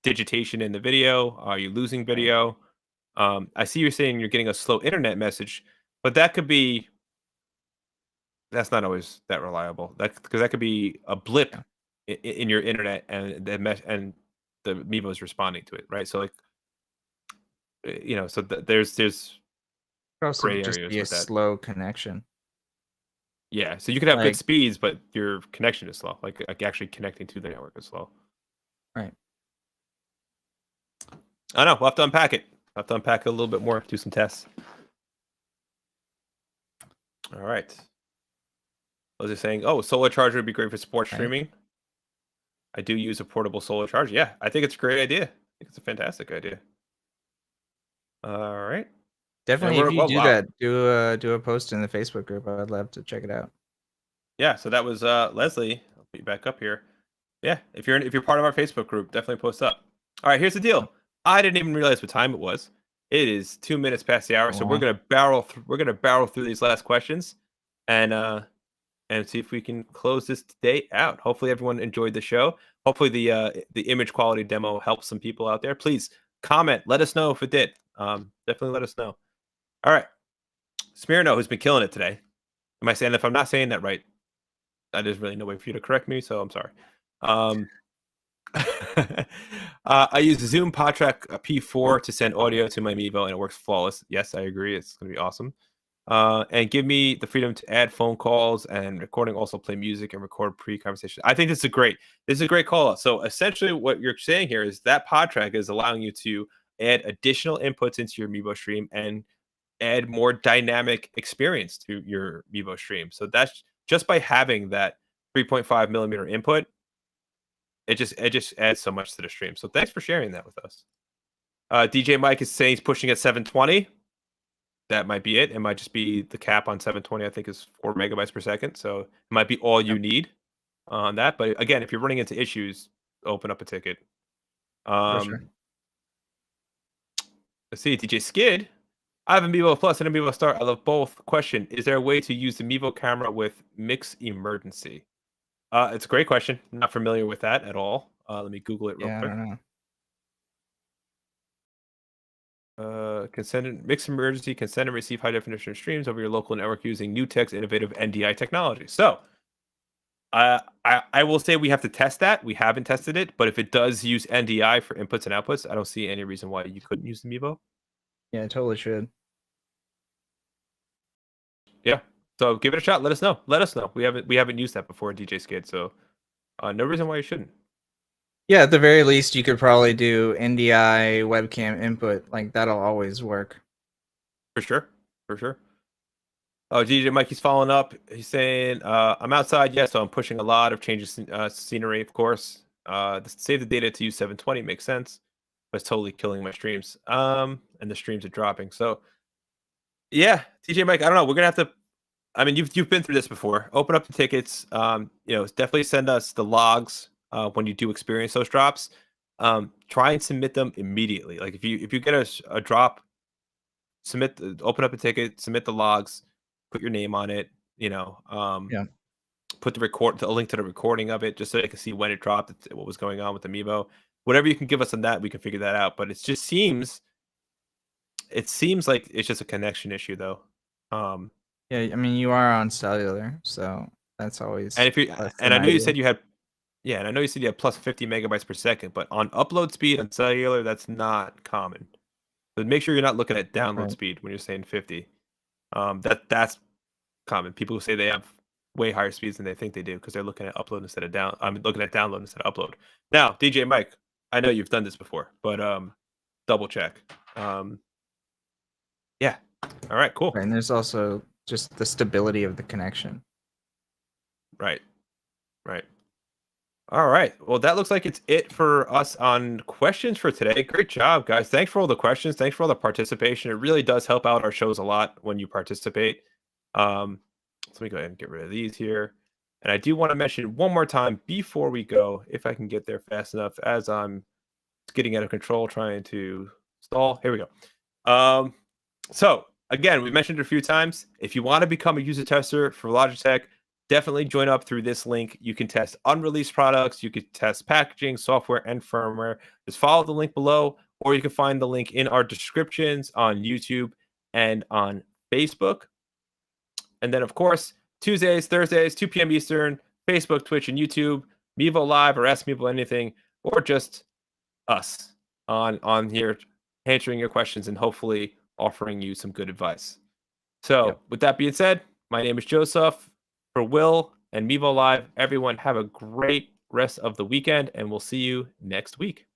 digitation in the video? Are you losing Right. video? I see you're saying you're getting a slow internet message, but that could be that's not always that reliable. Because that could be a blip Yeah. in your internet, and the Mevo is responding to it, right? So like, so there's Could also gray just areas be a with that. slow connection. Yeah, so you could have good Like, speeds, but your connection is slow. Like actually connecting to the network is slow. right. I know. We'll have to unpack it. We'll have to unpack it a little bit more. Do some tests. All right. I was just saying, solar charger would be great for sports Right. streaming. I do use a portable solar charger. Yeah, I think it's a great idea. I think it's a fantastic idea. All right. Definitely, And if you do wow. that, do a post in the Facebook group. I'd love to check it out. Yeah, so that was Leslie. I'll put you back up here. Yeah, if you're part of our Facebook group, definitely post up. All right, here's the deal. I didn't even realize what time it was. It is 2 minutes past the hour, Oh, so wow. we're gonna barrel through these last questions, and see if we can close this day out. Hopefully, everyone enjoyed the show. Hopefully, the image quality demo helps some people out there. Please comment. Let us know if it did. Definitely let us know. All right, Smirno, who's been killing it today. Am I saying if I'm not saying that right? There's really no way for you to correct me, so I'm sorry. I use Zoom PodTrack P4 to send audio to my Mevo, and it works flawless. Yes, I agree. It's going to be awesome. And give me the freedom to add phone calls and recording, also play music and record pre-conversation. I think this is great. This is a great call out. So essentially what you're saying here is that PodTrack is allowing you to add additional inputs into your Mevo stream and add more dynamic experience to your Mevo stream. So that's just by having that 3.5 millimeter input, it just adds so much to the stream. So thanks for sharing that with us. DJ Mike is saying he's pushing at 720. That might be it. It might just be the cap on 720. I think is 4 megabytes per second. So it might be all you need on that. But again, if you're running into issues, open up a ticket. For sure. Let's see, DJ Skid. I have a Mevo Plus and a Mevo Star. I love both. Question: is there a way to use the Mevo camera with mix emergency? It's a great question. Not familiar with that at all. Let me Google it real Yeah, I quick. don't know. Can send mix emergency, can send and receive high definition streams over your local network using Newtek's innovative NDI technology. So, I will say we have to test that. We haven't tested it, but if it does use NDI for inputs and outputs, I don't see any reason why you couldn't use the Mevo. Yeah, I totally should. Yeah. So give it a shot. Let us know. Let us know. We haven't used that before, DJ Skid. So no reason why you shouldn't. Yeah, at the very least, you could probably do NDI webcam input. Like, that'll always work. For sure. For sure. Oh, DJ Mikey's following up. He's saying, I'm outside, so I'm pushing a lot of changes scenery, of course. Save the data to use 720 makes sense, but it's totally killing my streams. And the streams are dropping. So yeah, DJ Mike, I don't know. We're gonna have to. I mean, you've been through this before. Open up the tickets. Definitely send us the logs when you do experience those drops. Try and submit them immediately. Like if you get a drop, open up a ticket, submit the logs, put your name on it. Yeah. Put the link to the recording of it, just so they can see when it dropped, what was going on with the Mevo. Whatever you can give us on that, we can figure that out. But it seems like it's just a connection issue, though. Yeah, I mean, you are on cellular, so that's always And if you less and than I know you ideal. said you had, yeah, and I know you said you had plus 50 megabytes per second, but on upload speed on cellular, that's not common. So make sure you're not looking at download Right. speed when you're saying 50. That's common. People who say they have way higher speeds than they think they do because they're looking at upload instead of down. I'm looking at download instead of upload. Now, DJ Mike, I know you've done this before, but double check. Yeah. All right. Cool. Right, and there's also just the stability of the connection. Right. Right. All right. Well, that looks like it's it for us on questions for today. Great job, guys. Thanks for all the questions. Thanks for all the participation. It really does help out our shows a lot when you participate. Let me go ahead and get rid of these here. And I do want to mention one more time before we go, if I can get there fast enough, as I'm It's getting out of control, trying to stall. Here we go. So again, we mentioned it a few times. If you want to become a user tester for Logitech, definitely join up through this link. You can test unreleased products. You can test packaging, software, and firmware. Just follow the link below, or you can find the link in our descriptions on YouTube and on Facebook. And then, of course, Tuesdays, Thursdays, 2 p.m. Eastern, Facebook, Twitch, and YouTube, Mevo Live or Ask Mevo Anything, or just us on here answering your questions and hopefully offering you some good advice. So with that being said, my name is Joseph. For Will and Mevo Live, everyone have a great rest of the weekend, and we'll see you next week.